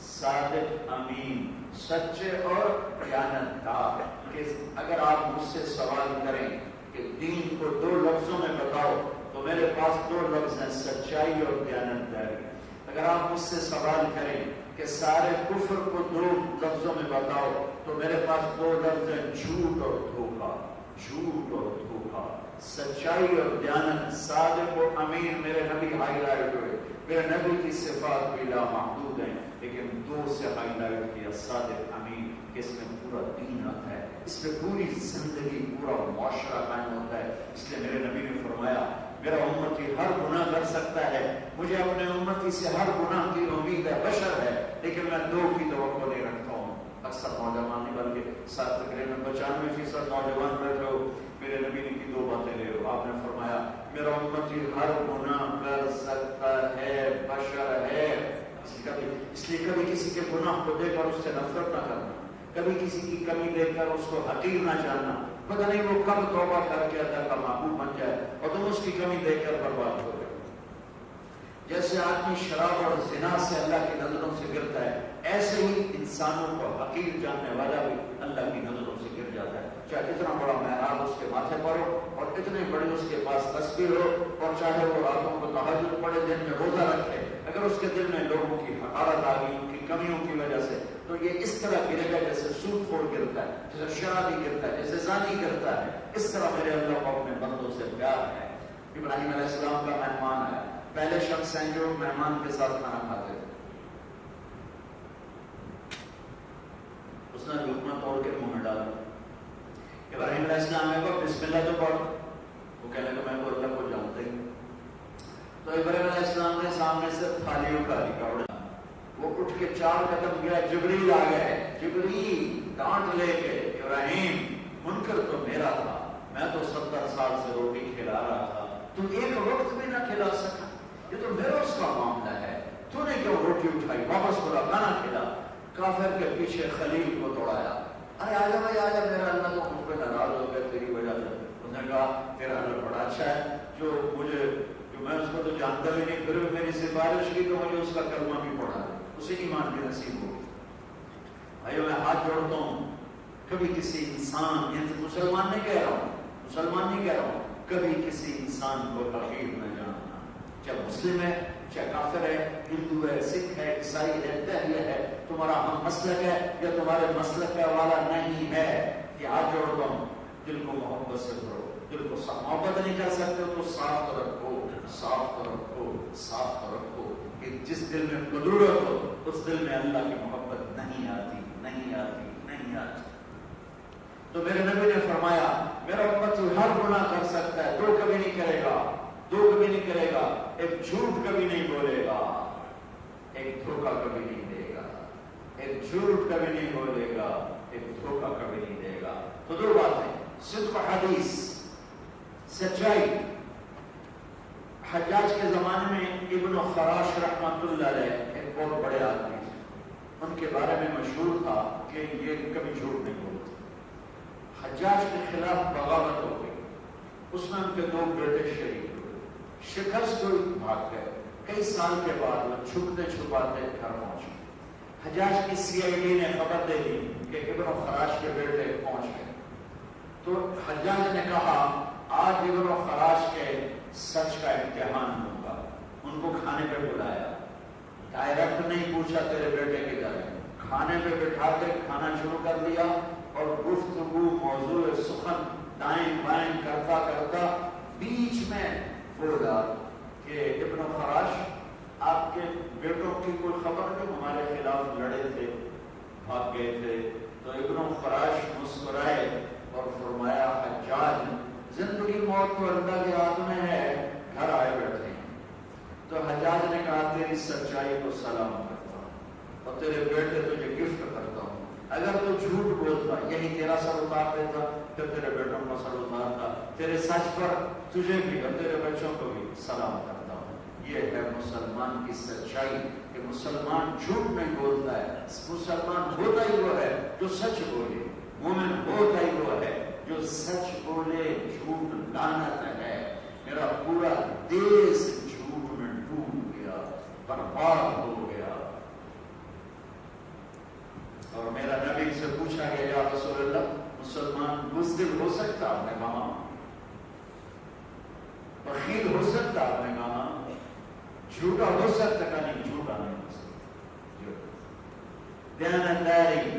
صادق امین، سچے اور دیانتدار۔ کہ اگر آپ مجھ سے سوال کریں کہ دین کو 2 لفظوں میں بتاؤ تو میرے پاس 2 لفظ ہیں، سچائی اور دیانتداری۔ اگر آپ مجھ سے سوال کریں کہ سارے کفر کو 2 لفظوں میں بتاؤ تو میرے پاس 2 لفظ ہیں، جھوٹ اور دھوکہ، جھوٹ اور دھوکہ۔ سچائی اور دیانت، صادق و امین میرے نبی ہائی لائٹ ہوئے۔ میرے نبی کی صفات بھی لامحدود ہیں، لیکن 2 سے ہائی لائٹ کیا، صادق امین، کہ اس میں پورا دین آتا ہے، اس میں پوری زندگی، پورا معاشرہ قائم ہوتا ہے۔ اس لیے میرے نبی نے فرمایا میرا امتی ہر گناہ کر سکتا ہے، مجھے اپنے امتی سے ہر گناہ کی امید ہے، بشر ہے، لیکن میں 2 کی توقع نہیں رکھتا ہوں۔ اکثر نوجوان نہیں بلکہ تقریباً 95% نوجوان بیٹھے ہو، میرے نبی نے کی 2 باتیں لے لو۔ آپ نے فرمایا میرا امتی ہر گناہ کر سکتا ہے، بشر ہے، اس لیے کبھی کسی کے گناہ کو دیکھ کر اس سے نفرت نہ کرنا، کبھی کسی کی کمی دیکھ کر اس کو حقیر نہ جاننا، پتہ نہیں وہ کب توبہ کر کے اللہ کا محبوب بن جائے اور تم اس کی کمی دیکھ کر برباد ہو گئے۔ جیسے آدمی شراب اور زنا سے اللہ کی نظروں سے گرتا ہے، ایسے ہی انسانوں کو حقیر جاننے والا بھی اللہ کی نظروں سے گر جاتا ہے، چاہے اتنا بڑا محراب اس کے ماتھے پر ہو اور اتنے بڑے اس کے پاس تسبیح ہو، اور چاہے وہ راتوں کو تہجد پڑھے، دن میں روزہ رکھے، اگر اس کے دل میں لوگوں کی حقارت آ گئی ان کی کمیوں کی وجہ سے، تو یہ اس طرح گرے گا جیسے سود خور گرتا ہے، جیسے شرابی گرتا ہے، جیسے زانی گرتا ہے۔ اس طرح میرے اللہ کو اپنے بندوں سے پیار ہے۔ ابراہیم علیہ السلام کا مہمان ہے، پہلے شخص ہیں جو مہمان کے ساتھ کھانا کھاتے تھے، اس نے لقمہ توڑ کے منہ میں ڈالا۔ ابراہیم علیہ السلام نے کہا بسم اللہ تو پڑھ، وہ کہنے لگا میں تو اللہ کو جانتا ہی۔ تو ابراہیم علیہ السلام نے سامنے سے تھالی اٹھا لی، کپڑا، وہ اٹھ کے 4 قدم گیا، جبریل آ گئے، جبریل ڈانٹ لے کے، ابراہیم منکر تو میرا تھا، میں تو 70 سال سے روٹی کھلا رہا تھا، تم ایک وقت بھی نہ کھلا سکا، یہ تو میرا اس کا معاملہ ہے، تو نے کیوں روٹی اٹھائی، واپس بولا کھانا کھلا۔ کافر کے پیچھے خلیل کو دوڑایا، ارے آجا بھائی آجا، میرا اللہ تو مجھ پہ ناراض ہو گیا تیری وجہ سے۔ اس نے کہا تیرا اللہ بڑا اچھا ہے، جو میں اس کو تو جانتا بھی نہیں، پھر میری سفارش کی تو مجھے اس کا کلمہ بھی پڑھا ہے، اسے ایمان کی نصیب ہوگی۔ بھائیو میں ہاتھ جوڑتا ہوں، کبھی کسی انسان، یعنی مسلمان نہیں کہہ رہا ہوں، کبھی کسی انسان کو حقیر نہ جاننا، چاہے مسلم ہے، چاہے کافر ہے، ہندو ہے، سکھ ہے، عیسائی ہے، دہریہ ہے، تمہارا ہم مسلک ہے یا تمہارے مسلک کا والا نہیں ہے، یہ ہاتھ جوڑ دو، دل کو محبت سے کرو، دل کو محبت نہیں کر سکتے تو صاف تو رکھو، صاف تو رکھو، صاف تو رکھو، کہ جس دل میں قدرت ہو اس دل میں اللہ کی محبت نہیں آتی، نہیں آتی، نہیں آتی۔ تو میرے نبی نے فرمایا میرا امت ہر گناہ کر سکتا ہے، دو کبھی نہیں کرے گا، دو کبھی نہیں کرے گا، ایک جھوٹ کبھی نہیں بولے گا، ایک دھوکہ کبھی نہیں دے گا، ایک جھوٹ کبھی نہیں بولے گا، ایک دھوکہ کبھی نہیں دے گا۔ تو دو باتیں، صدق حدیث، سچائی۔ حجاج کے زمانے میں ابن خراش رحمۃ اللہ علیہ ایک بہت بڑے آدمی تھے، ان کے بارے میں مشہور تھا کہ یہ کبھی جھوٹ نہیں بولتے۔ حجاج کے خلاف بغاوت ہو گئی، اس میں ان کے دو بیٹے شہید ہوئے، شکست ہوئی، بھاگ گئے۔ کئی سال کے بعد وہ چھپتے چھپاتے گھر پہنچے، حجاج کی سی آئی ڈی نے خبر دے دی کہ ابن خراش کے بیٹے پہنچ گئے۔ تو حجاج نے کہا آج ابن خراش کے سچ کا امتحان دوں گا، ان کو کھانے پہ بلایا، ڈائریکٹ نہیں پوچھا تیرے بیٹے کے بارے میں، کھانے پہ بٹھا کے کھانا شروع کر دیا، اور گفتگو موضوع سخن دائیں بائیں کرتا کرتا بیچ میں بولا کہ ابن خراش آپ کے بیٹوں کی کوئی خبر نہیں، ہمارے خلاف لڑے تھے، بھاگ گئے تھے۔ تو ابن خراش مسکرائے اور فرمایا حجاج زندگی موت تو اللہ کے ہاتھ میں ہے، گھر آئے بیٹھے ہیں۔ تو حجاج نے کہا تیری سچائی کو سلام کرتا ہوں اور تیرے بیٹے تجھے گفٹ کرتا ہوں، اگر تو جھوٹ بولتا یہی تیرا سر اتار دیتا پھر تیرے بیٹوں کا سر اتارتا، تیرے سچ پر تجھے بھی اور تیرے بچوں کو بھی سلام کرتا ہوں۔ یہ ہے مسلمان کی سچائی کہ مسلمان جھوٹ نہیں بولتا ہے، مسلمان ہوتا ہی وہ ہے جو سچ بولے، مومن ہوتا ہی وہ ہے جو سچ بولے، جھوٹ لعنت ہے۔ میرا پورا دیش جھوٹ میں ڈوب گیا، برباد ہو گیا۔ اور میرا نبی سے پوچھا گیا یا رسول اللہ مسلمان بزدل ہو سکتا؟ آپ نے کہا بخیل ہو سکتا؟ آپ نے کہا جھوٹا ہو سکتا؟ کہ نہیں، جھوٹا نہیں ہو سکتا۔ دیانتداری۔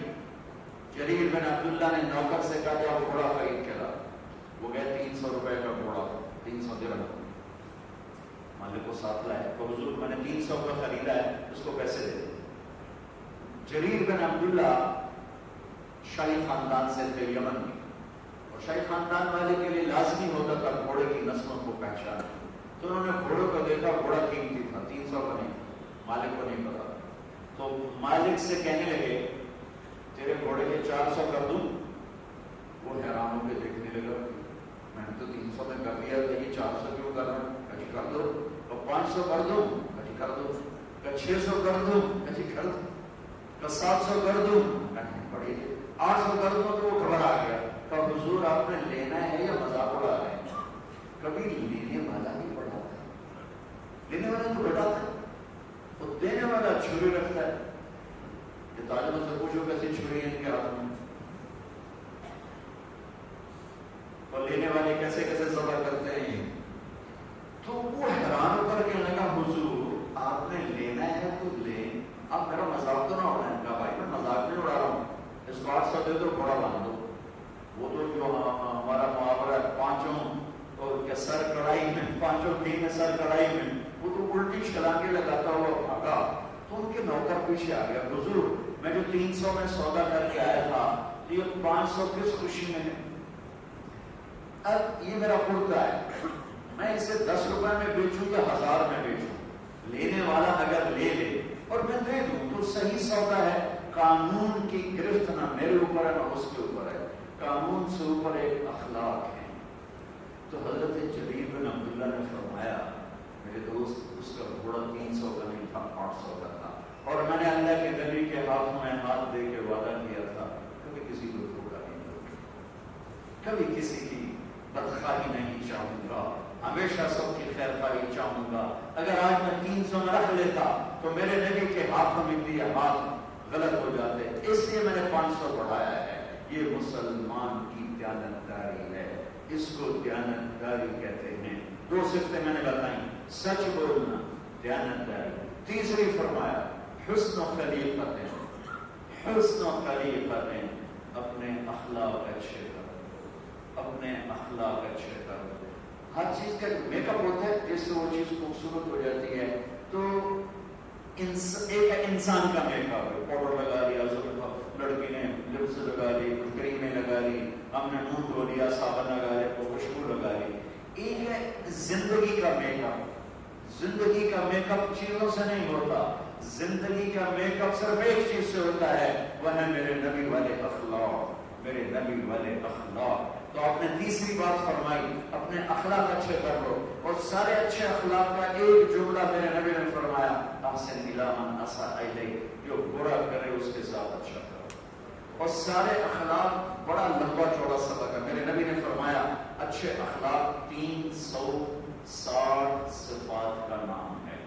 جریر بن عبداللہ نے نوکر سے کہا جاؤ گھوڑا خرید کے لا، وہ گئے 300 روپے کا گھوڑا، 300 درہم، مالک کو ساتھ لائے، تو حضور میں نے 300 کا خریدا ہے، اس کو پیسے دے دیں۔ جریر بن عبداللہ شاہی خاندان سے تھے یمن میں، اور شاہی خاندان والے کے لیے لازمی ہوتا تھا گھوڑے کی نسلوں کو پہچانا، تو انہوں نے گھوڑوں کو دیکھا، گھوڑا قیمتی تھا، 300 کا نہیں، مالک کو نہیں پتا، تو مالک سے کہنے لگے تیرے گھوڑے کے 400 کر دوں؟ وہ حیران ہو کے دیکھنے لگا، میں نے تو 300 میں کر دیا، یہ 400 کیوں کر رہا ہوں؟ کہا جی کر دو۔ اور 500 کر دوں؟ کہا جی کر دو۔ کہا 600 کر دوں؟ کہا جی کر دو۔ کہا 700 کر دوں؟ کہا نہیں پڑی، 800 کر دوں؟ تو وہ گھبرا گیا، کہا حضور آپ نے لینا ہے یا مذاق اڑا رہے ہیں؟ کبھی لینے والا نہیں بڑھاتا، لینے والا تو بڑھاتا ہے، تو دینے والا چھری رکھتا ہے۔ یہ طالبوں سے پوچھو کیسی چھری ہے ان کے ہاتھ میں، اور لینے والے کیسے کیسے ذبح کرتے ہیں۔ تو وہ حیران ہو کر کہنے لگا حضور آپ نے لینا ہے تو لیں، آپ میرا مذاق تو نہ اڑائیں۔ کہا بھائی میں مذاق نہیں اڑا رہا ہوں، اس کو 800 دے دو، گھوڑا باندھ دو۔ وہ تو جو ہمارا محاورہ ہے پانچوں اور سر کڑائی میں، پانچوں دن میں سر کڑائی میں، وہ تو الٹی چھلانگیں لگاتا ہوا بھاگا۔ تو ان کے نوکر پیچھے آ گیا، حضور میں جو 300 میں سودا کر کے آیا تھا یہ 500 کس خوشی میں ہے؟ اب یہ میرا کرتا ہے، میں اسے 10 روپے میں بیچوں یا 1000 میں بیچوں، لینے والا اگر لے لے اور میں دے دوں تو صحیح سودا ہے۔ قانون کی گرفت نہ میرے اوپر ہے نہ اس کے اوپر ہے، قانون سے اوپر ایک اخلاق ہے۔ تو حضرت جریر بن عبداللہ نے فرمایا میرے دوست اس کا گھوڑا 300 کا نہیں تھا، 800 کا تھا، اور میں نے اللہ کے نبی کے ہاتھوں میں ہاتھ دے کے وعدہ کیا تھا کبھی کسی کو دھوکہ نہیں دوں گا، کبھی کسی کی بدخواہی نہیں چاہوں گا، ہمیشہ سب کی خیر خواہی چاہوں گا۔ اگر آج میں 300 میں رکھ لیتا تو میرے نبی کے ہاتھوں میں بھی یہ ہاتھ غلط ہو جاتے، اس لیے میں نے 500 بڑھایا ہے۔ یہ مسلمان کی دیانتداری ہے، اس کو دیانتداری کہتے ہیں۔ دو صفتیں میں نے بتائیں، سچ بولنا، دیانتداری۔ تیسری فرمایا حسن و خلیقت، حسن و خلیقت، اپنے اخلاق اچھے کرو، اپنے اخلاق اچھے کرو۔ ہر چیز کا میک اپ ہوتا ہے، جس سے وہ چیز خوبصورت ہو جاتی ہے۔ تو ایک انسان کا میک اپ ہے، پاؤڈر لگا لیا، لڑکی نے لپس لگا لی، کریمیں لگا لی، ہم نے منہ دھو لیا، صابن لگا لیا، خوشبو لگا لی۔ ایک ہے زندگی کا میک اپ۔ زندگی کا میک اپ چیزوں سے نہیں ہوتا، زندگی کا میک اپ صرف ایک چیز سے ہوتا ہے، وہ ہے میرے نبی والے اخلاق، میرے نبی والے اخلاق۔ تو آپ نے تیسری بات فرمائی، اپنے اخلاق اچھے کر لو، اور سارے اچھے اخلاق کا ایک جملہ میرے نبی نے فرمایا، احسن الی من اساء الیک، جو برا کرے اس کے ساتھ اچھا کرو۔ اور سارے اخلاق بڑا لمبا چوڑا سبق ہے۔ میرے نبی نے فرمایا اچھے اخلاق 360 صفات کا نام ہے۔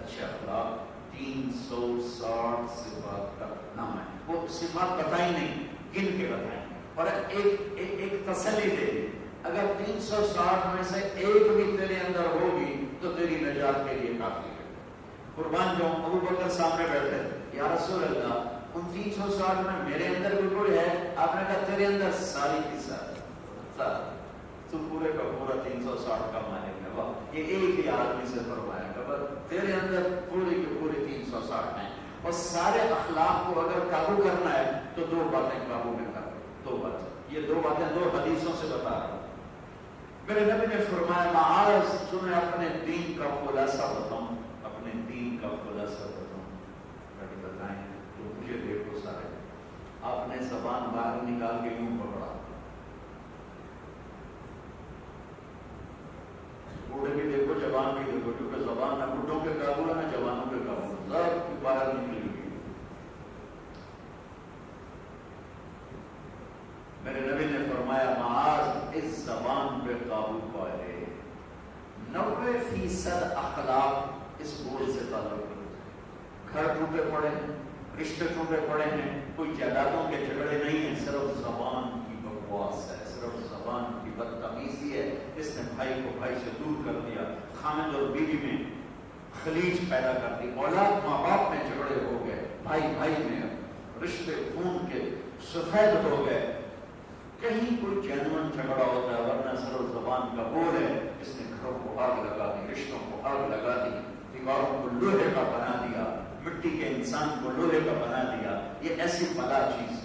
اچھے اخلاق 360 صفات کا نام ہے۔ وہ صفات بتائی نہیں، گن کے بتائیں، اور ایک تسلی دے دی، اگر 360 میں سے ایک بھی تیرے اندر ہوگی تو تیری نجات کے لیے کافی ہے۔ قربان جو ابو بکر سامنے بیٹھے، یا رسول اللہ ان 360 میں میرے اندر بھی کوئی ہے؟ آپ نے کہا تیرے اندر ساری کی ساری، تو پورے کا پورا 360 کا مالک ہے۔ واہ، یہ ایک ہی آدمی سے فرمایا کہ تیرے اندر پورے کے پورے 360 ہیں۔ اور سارے اخلاق کو اگر قابو کرنا ہے تو دو باتیں قابو میں کر، دو باتیں، یہ دو باتیں دو حدیثوں سے بتا رہا ہوں۔ میرے نبی نے فرمایا معاذ تمہیں اپنے دین کا خلاصہ بتاؤں، اپنے دین کا خلاصہ بتاؤں، بتائیں تو مجھے دیکھو سارے، آپ نے زبان باہر نکال کے یوں پکڑا، بوڑھے بھی دیکھو جوان بھی دیکھو، کیونکہ زبان نہ بوڑھوں کے قابو ہے نہ جوانوں کے قابو، سب باہر نکلی ہوئی۔ میرے نبی نے فرمایا معاذ اس زبان پہ قابو پائے، 90% اخلاق اس بول سے تعلق ہے۔ گھر ٹوٹے پڑے ہیں، رشتے ٹوٹے پڑے ہیں، کوئی جائیدادوں کے جھگڑے نہیں ہیں، صرف زبان کی بکواس ہے، صرف زبان کی بدتمیزی ہے۔ اس نے بھائی کو بھائی سے دور کر دیا، خامد اور بیوی میں خلیج پیدا کر دی، اولاد ماں باپ میں جھگڑے ہو گئے، بھائی بھائی میں رشتے خون کے سفید ہو گئے۔ کہیں کوئی جینون جھگڑا ہوتا ہے، ورنہ صرف زبان کا بول ہے، اس نے گھروں کو آگ لگا دی، رشتوں کو آگ لگا دی، دیواروں کو لوہے کا بنا دیا، مٹی کے انسان کو لوہے کا بنا دیا۔ یہ ایسی بلا چیز ہے۔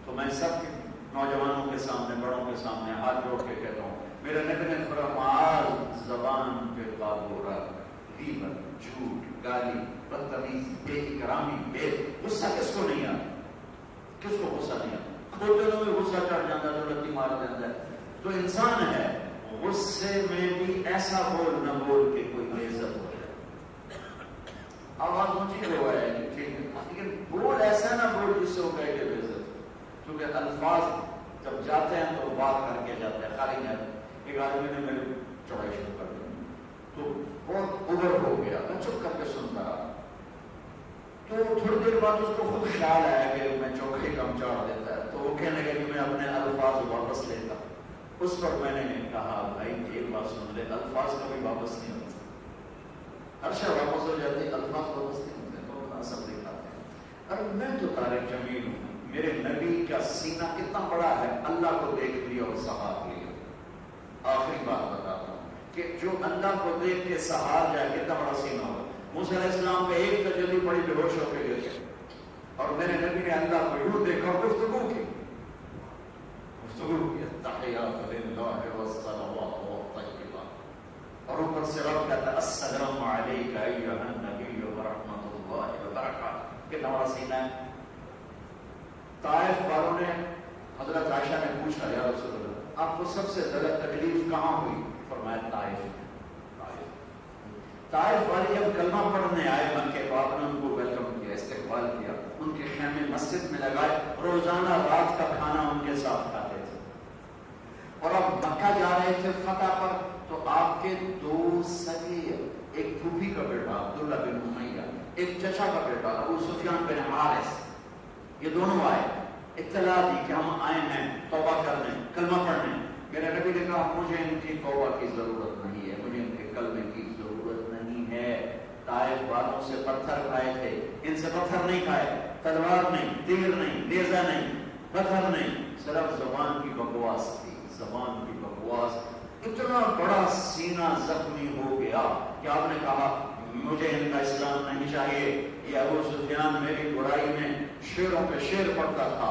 تو میں سب کے نوجوانوں کے سامنے، بڑوں کے سامنے ہاتھ جوڑ کے کہتا ہوں، میرے نبی نے فرمایا زبان پہ قابو رکھ، غیبت، جھوٹ، گالی، بدتمیزی، بے اکرامی، بے غصہ کس کو نہیں آتا؟ کس کو غصہ نہیں آتا؟ کھوتے لوگ میں غصہ چڑھ جاتا ہے، جو لتی مار دیتا ہے۔ تو انسان ہے، غصے میں بھی ایسا بول نہ بول کے کوئی بے عزت ہو جائے۔ آواز اونچی ہوا ہے لیکن بول ایسا نہ بول جس سے وہ کہے کہ بے عزت، کیونکہ الفاظ جب جاتے ہیں تو بات کر کے جاتے ہیں، خالی نہیں۔ ایک آدمی نے میری چڑھائی شروع کر دی تو بہت اوور ہو گیا، میں چپ کر کے سنتا رہا۔ تو تھوڑی دیر بعد اس کو خود خیال آیا کہ میں چوکھے کم چڑھا دیتا ہے، تو وہ کہنے لگا کہ میں اپنے الفاظ واپس لیتا۔ اس پر میں نے کہا بھائی ایک بات سن لے، الفاظ کبھی واپس نہیں ہوتے، ہر شے واپس ہو جاتی، الفاظ واپس نہیں ہوتے، تو اثر دکھاتے ہیں۔ اور میں تو طارق جمیل ہوں، میرے نبی کا سینہ کتنا بڑا ہے، اللہ کو دیکھ لیا اور سہار لیا۔ آخری بات بتاتا ہوں کہ جو اللہ کو دیکھ کے سہار جائے کتنا بڑا سینہ ہو۔ موسیٰ علیہ السلام پہ ایک تجلی پڑی، بے ہوش ہو کے گر گئے، اور میرے نبی نے اللہ کو یوں دیکھا اور گفتگو کی، التحیات للہ والصلوات والطیبات، اور اوپر سے رب کہتا ہے السلام علیک ایھا النبی ورحمۃ اللہ وبرکاتہ۔ کتنا بڑا سینہ ہے۔ طائف والوں نے، حضرت عائشہ نے پوچھا یا رسول اللہ آپ کو سب سے زیادہ تکلیف کہاں ہوئی؟ فرمایا طائف۔ طائف والے جب کلمہ پڑھنے آئے مکے کو، آپ نے ان کو ویلکم کیا، استقبال کیا، ان کے خیمے مسجد میں لگائے، روزانہ رات کا کھانا ان کے ساتھ کھاتے تھے۔ اور اب مکہ جا رہے تھے فتح پر، تو آپ کے دو سگے، ایک پھوپھی کا بیٹا عبداللہ بن امیہ، ایک چچا کا بیٹا ابو سفیان بن حارث، یہ دونوں آئے۔ اطلاع دی کہ ہم آئے ہیں توبہ کرنے، کلمہ پڑھنے. میرے نبی نے کہا مجھے ان کی توبہ کی ضرورت نہیں ہے، مجھے ان کے کلمے کی ضرورت نہیں ہے. طائف والوں سے پتھر کھائے تھے، ان سے پتھر نہیں کھائے، تلوار نہیں، تیر نہیں، نیزہ نہیں، پتھر نہیں، صرف زبان کی بکواس تھی، زبان کی بکواس. اتنا بڑا سینہ زخمی ہو گیا کہ آپ نے کہا مجھے ان کا اسلام نہیں چاہیے. یہ ابو سفیان میری برائی میں شعروں پہ شعر پڑھتا تھا،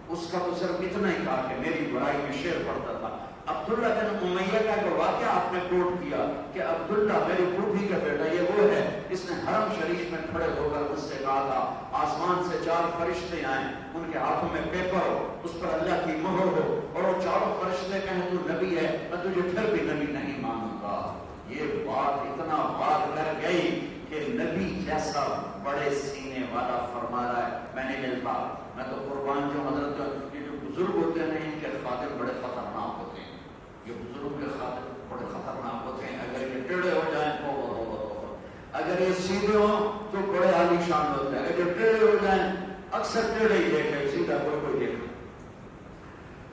اس کا تو صرف اتنا ہی کہا کہ میری برائی میں شعر پڑھتا تھا. عبداللہ بن امیہ کا جو واقعہ آپ نے کوٹ کیا کہ عبداللہ میری پھوپھی کا بیٹا، یہ وہ ہے اس نے حرم شریف میں کھڑے ہو کر مجھ سے کہا تھا آسمان سے 4 فرشتے آئیں، ان کے ہاتھوں میں پیپر ہو، اس پر اللہ کی مہر ہو، اور وہ 4 فرشتے کہیں تو نبی ہے، میں تجھے پھر بھی نبی نہیں مانوں گا. یہ بات اتنا بات کر گئی کہ نبی جیسا بڑے سینے والا فرما رہا ہے میں نہیں ملتا. میں تو قربان جو حضرت یہ جو بزرگ ہوتے ہیں ان کے خادم بڑے خطرناک ہوتے ہیں، یہ بزرگ کے خادم بڑے خطرناک ہوتے ہیں. اگر یہ ٹیڑھے ہو جائیں تو اگر یہ سیدھے ہوں تو بڑے عالی شان ہوتے ہیں، اگر یہ ٹیڑھے ہو جائیں اکثر ٹیڑھے ہی دیکھے، سیدھا کوئی دیکھے.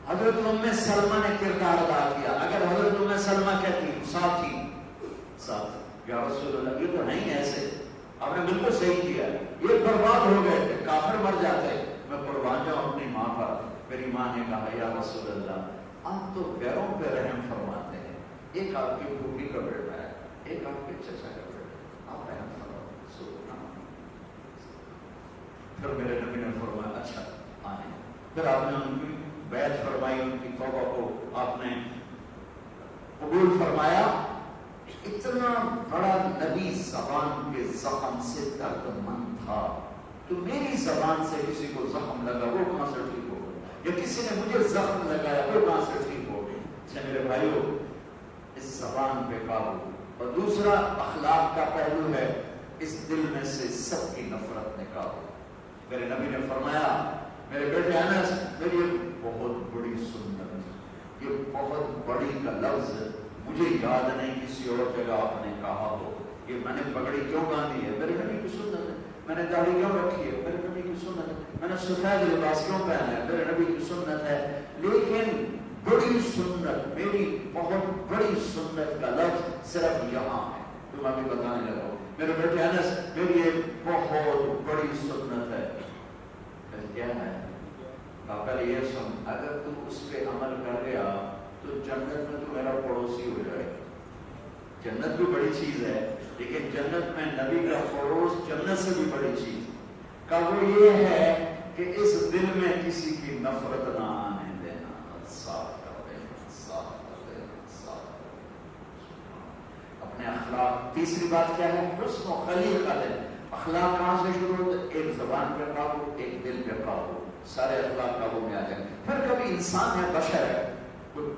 حضرت ام سلمہ نے کردار ادا کیا. اگر حضرت ام سلمہ کہتی ساتھی یا رسول اللہ یہ تو نہیں ایسے، آپ نے بالکل صحیح کیا، یہ برباد ہو گئے تھے، کافر مر جاتے. میں قربان جاؤں اپنی ماں پر. میری ماں نے کہا یا رسول اللہ آپ تو غیروں پہ رحم فرماتے ہیں، ایک آپ کی پھوپھی کا بیٹا ہے، ایک آپ کے چچا کا بیٹا ہے، آپ رحم فرماتے. پھر میرے نبی نے فرمایا اچھا آنے. پھر آپ نے ان کی بیعت فرمائی، ان کی توبہ کو آپ نے قبول فرمایا. اتنا بڑا نبی زبان کے زخم سے درد مند تھا. تو میری زبان سے کسی کو زخم لگا وہ کہاں سے ٹھیک ہوگا، یا کسی نے مجھے زخم لگایا وہ کہاں سے ٹھیک ہوگا. اچھا میرے بھائیو، اس زبان پہ قابو. اور دوسرا اخلاق کا پہلو ہے اس دل میں سے سب کی نفرت نکالو. میرے نبی نے فرمایا میرے بیٹے انس، میری بہت بڑی سنت، یہ بہت بڑی کا لفظ مجھے یاد نہیں کسی اور جگہ آپ نے کہا ہو. یہ میں نے پگڑی کیوں باندھی ہے، میرے نبی کی سنت ہے. میں نے داڑھی کیوں رکھی ہے، میرے نبی کی سنت ہے. میں نے سفید لباس کیوں پہنا ہے، میرے نبی کی سنت ہے. لیکن بڑی سنت، میری بہت بڑی سنت کا لفظ صرف یہاں ہے جو میں ابھی بتانے لگا ہوں. میرے بیٹے انس، میری ایک بہت بڑی سنت ہے. کیا ہے؟ پہلے یہ سن، اگر تو اس پہ عمل کر گیا تو جنت میں تو میرا پڑوسی ہو جائے. جنت بھی بڑی چیز ہے، لیکن جنت میں نبی کا پڑوس جنت سے بھی بڑی چیز کا وہ یہ ہے کہ اس دل میں کسی کی نفرت نہ آنے دینا، صاف کر دینا، صاف کر دینا، صاف کر دینا. اپنے اخلاق. تیسری بات کیا ہے؟ حسن و خلیقت ہے. اخلاق کہاں سے شروع ہوتے؟ ایک زبان پہ قابو، ایک دل پہ قابو، سارے اخلاق قابو میں آ جائیں. پھر کبھی انسان ہے، بشر ہے،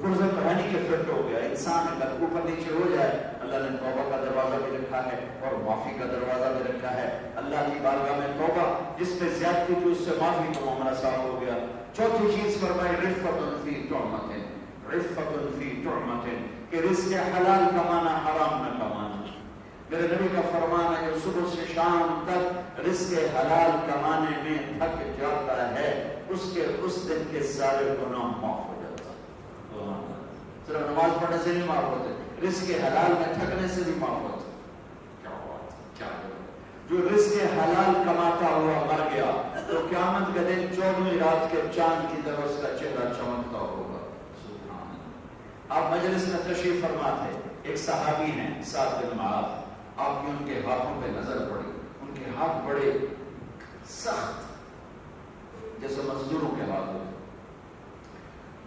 پرزے پہنی کے فٹ ہو گیا، انسان ہے، کل اوپر نیچے ہو جائے. اللہ نے توبہ کا دروازہ بھی رکھا ہے اور معافی کا دروازہ بھی رکھا ہے. اللہ کی بارگاہ میں توبہ، جس پہ زیادتی کی اس سے معافی کا معاملہ صاف ہو گیا. چوتھی چیز فرمائی رفت فی طعمۃ، رفت فی طعمۃ، کہ رزق حلال کمانا، حرام نہ کمانا. میرے نبی کا فرمان ہے جو صبح سے شام تک رزق حلال کمانے میں تھک جاتا ہے اس دن کے سارے گناہ معاف ہو جاتا ہے. صرف نماز پڑھنے سے نہیں معاف ہوتے، رزق حلال میں تھکنے سے بھی معاف ہوتے. کیا بات، کیا جو رزق حلال کماتا ہوا مر گیا تو قیامت کے دن 14ویں رات کے چاند کی طرح اس کا چہرہ چمکتا ہوگا. سبحان اللہ. آپ مجلس میں تشریف فرما تھے، ایک صحابی ہیں سعد بن معاذ، آپ کی ان کے ہاتھوں پہ نظر پڑی. ان کے ہاتھ بڑے سخت جیسے مزدوروں کے ہاتھ ہوتے.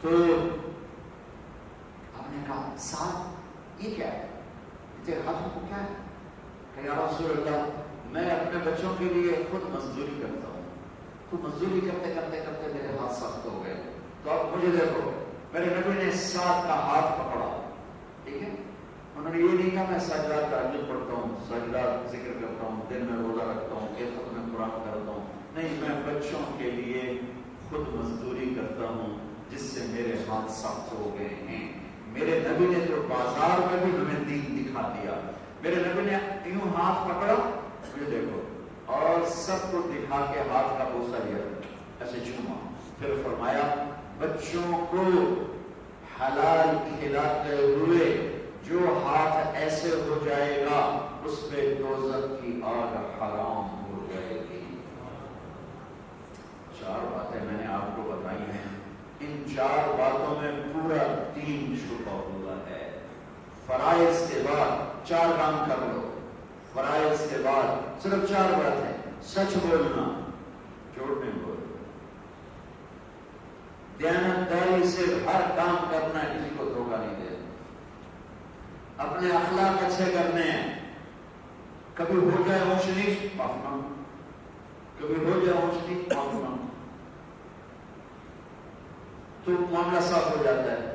تو آپ نے کہا سعد یہ کیا ہے، تیرے ہاتھوں کو کیا ہے؟ کہ یا رسول اللہ میں اپنے بچوں کے لیے خود مزدوری کرتا ہوں، تو مزدوری کرتے کرتے کرتے میرے ہاتھ سخت ہو گئے. تو آپ مجھے دیکھو. میرے نبی نے سعد کا ہاتھ پکڑا. ٹھیک ہے، انہوں نے یہ نہیں کہا میں سجدہ تہجد پڑھتا ہوں، سجدہ ذکر کرتا ہوں، دن میں روزہ رکھتا ہوں، ایک ختم قرآن کرتا ہوں. نہیں، میں بچوں کے لیے خود مزدوری کرتا ہوں جس سے میرے ہاتھ سخت ہو گئے ہیں. میرے نبی نے تو بازار میں بھی ہمیں دین دکھا دیا. میرے نبی نے یوں ہاتھ پکڑا، یہ دیکھو، اور سب کو دکھا کے ہاتھ کا بوسہ لیا، ایسے چھوما. پھر فرمایا بچوں کو حلال کھلاتے ہوئے جو ہاتھ ایسے ہو جائے گا اس پہ دوزخ کی آگ حرام ہو جائے گی۔ 4 باتیں میں نے آپ کو بتائی ہیں، ان 4 باتوں میں پورا دین چھپا ہوا ہے۔ فرائض کے بعد 4 کام کر لو، فرائض کے بعد صرف 4 باتیں، سچ بولنا، جھوٹ نہیں بولنا، دیانتداری سے ہر کام کرنا، کسی کو دھوکہ نہیں دینا، اپنے اخلاق اچھے کرنے ہیں، کبھی ہو جائے اونچ نیچ معاف مانگو، کبھی ہو جائے اونچ نیچ معاف مانگو تو معاملہ صاف ہو جاتا ہے۔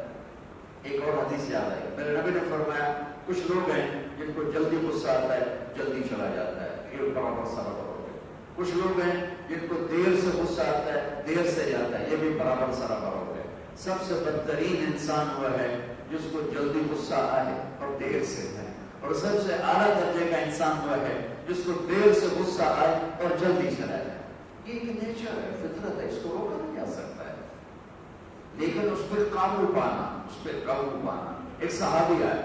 ایک اور حدیث یاد آئی، میرے نبی نے فرمایا کچھ لوگ ہیں جن کو جلدی غصہ آتا ہے جلدی چلا جاتا ہے، یہ برابر سارا برابر ہے۔ کچھ لوگ ہیں جن کو دیر سے غصہ آتا ہے دیر سے جاتا ہے، یہ بھی برابر سارا برابر ہے۔ سب سے بدترین انسان وہ ہے جس کو جلدی غصہ آئے اور دیر سے ہے، اور سب سے اعلیٰ درجے کا انسان وہ ہے جس کو دیر سے غصہ آئے اور جلدی چلا جائے۔ یہ ایک نیچر ہے، فطرت ہے، اس کو روکا نہیں جا سکتا ہے، لیکن اس پہ قابو پانا، اس پہ قابو پانا۔ ایک صحابی آئے،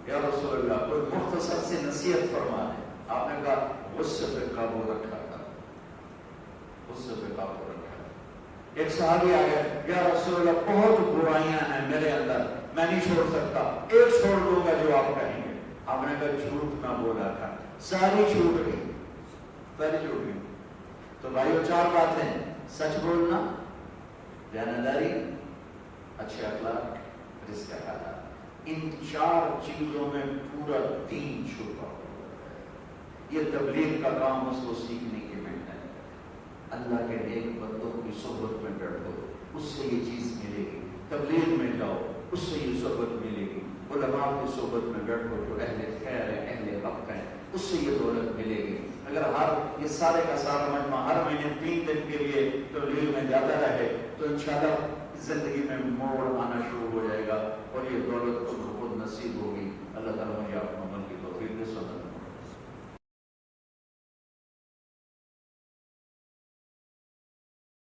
یا رسول اللہ کوئی مختصر سے نصیحت فرما دے۔ آپ نے کہا غصے پہ قابو رکھا تھا، غصے پہ قابو رکھا۔ ایک صحابی آ گیا، یا رسول اللہ بہت برائیاں ہیں میرے اندر، میں نہیں چھوڑ سکتا، ایک چھوڑ دوں گا جو آپ کہیں گے۔ آپ نے کہا جھوٹ نہ بولا تھا، ساری چھوٹ گئی، ساری چھوٹ گئی۔ تو بھائیو 4 باتیں، سچ بولنا، دیانتداری، اچھے اخلاق، رزق حلال، ان 4 چیزوں میں پورا دین چھپا ہوا ہے۔ یہ تبلیغ کا کام اس کو سیکھنے کی محنت ہے۔ اللہ کے نیک بندوں کی صحبت میں بیٹھو، اس سے یہ چیز ملے گی۔ تبلیغ میں جاؤ، اس سے یہ صحبت ملے گی۔ علماء کی صحبت میں بیٹھو جو اہل خیر ہیں، اہل حق ہیں، اس سے یہ دولت ملے گی۔ اگر یہ سارے کا سارا مجمع ہر مہینے 3 دن کے لیے تبلیغ میں جاتا رہے تو انشاءاللہ زندگی میں موڑ آنا شروع ہو جائے گا اور یہ دولت خود نصیب ہوگی۔ اللہ تعالیٰ مجھے آپ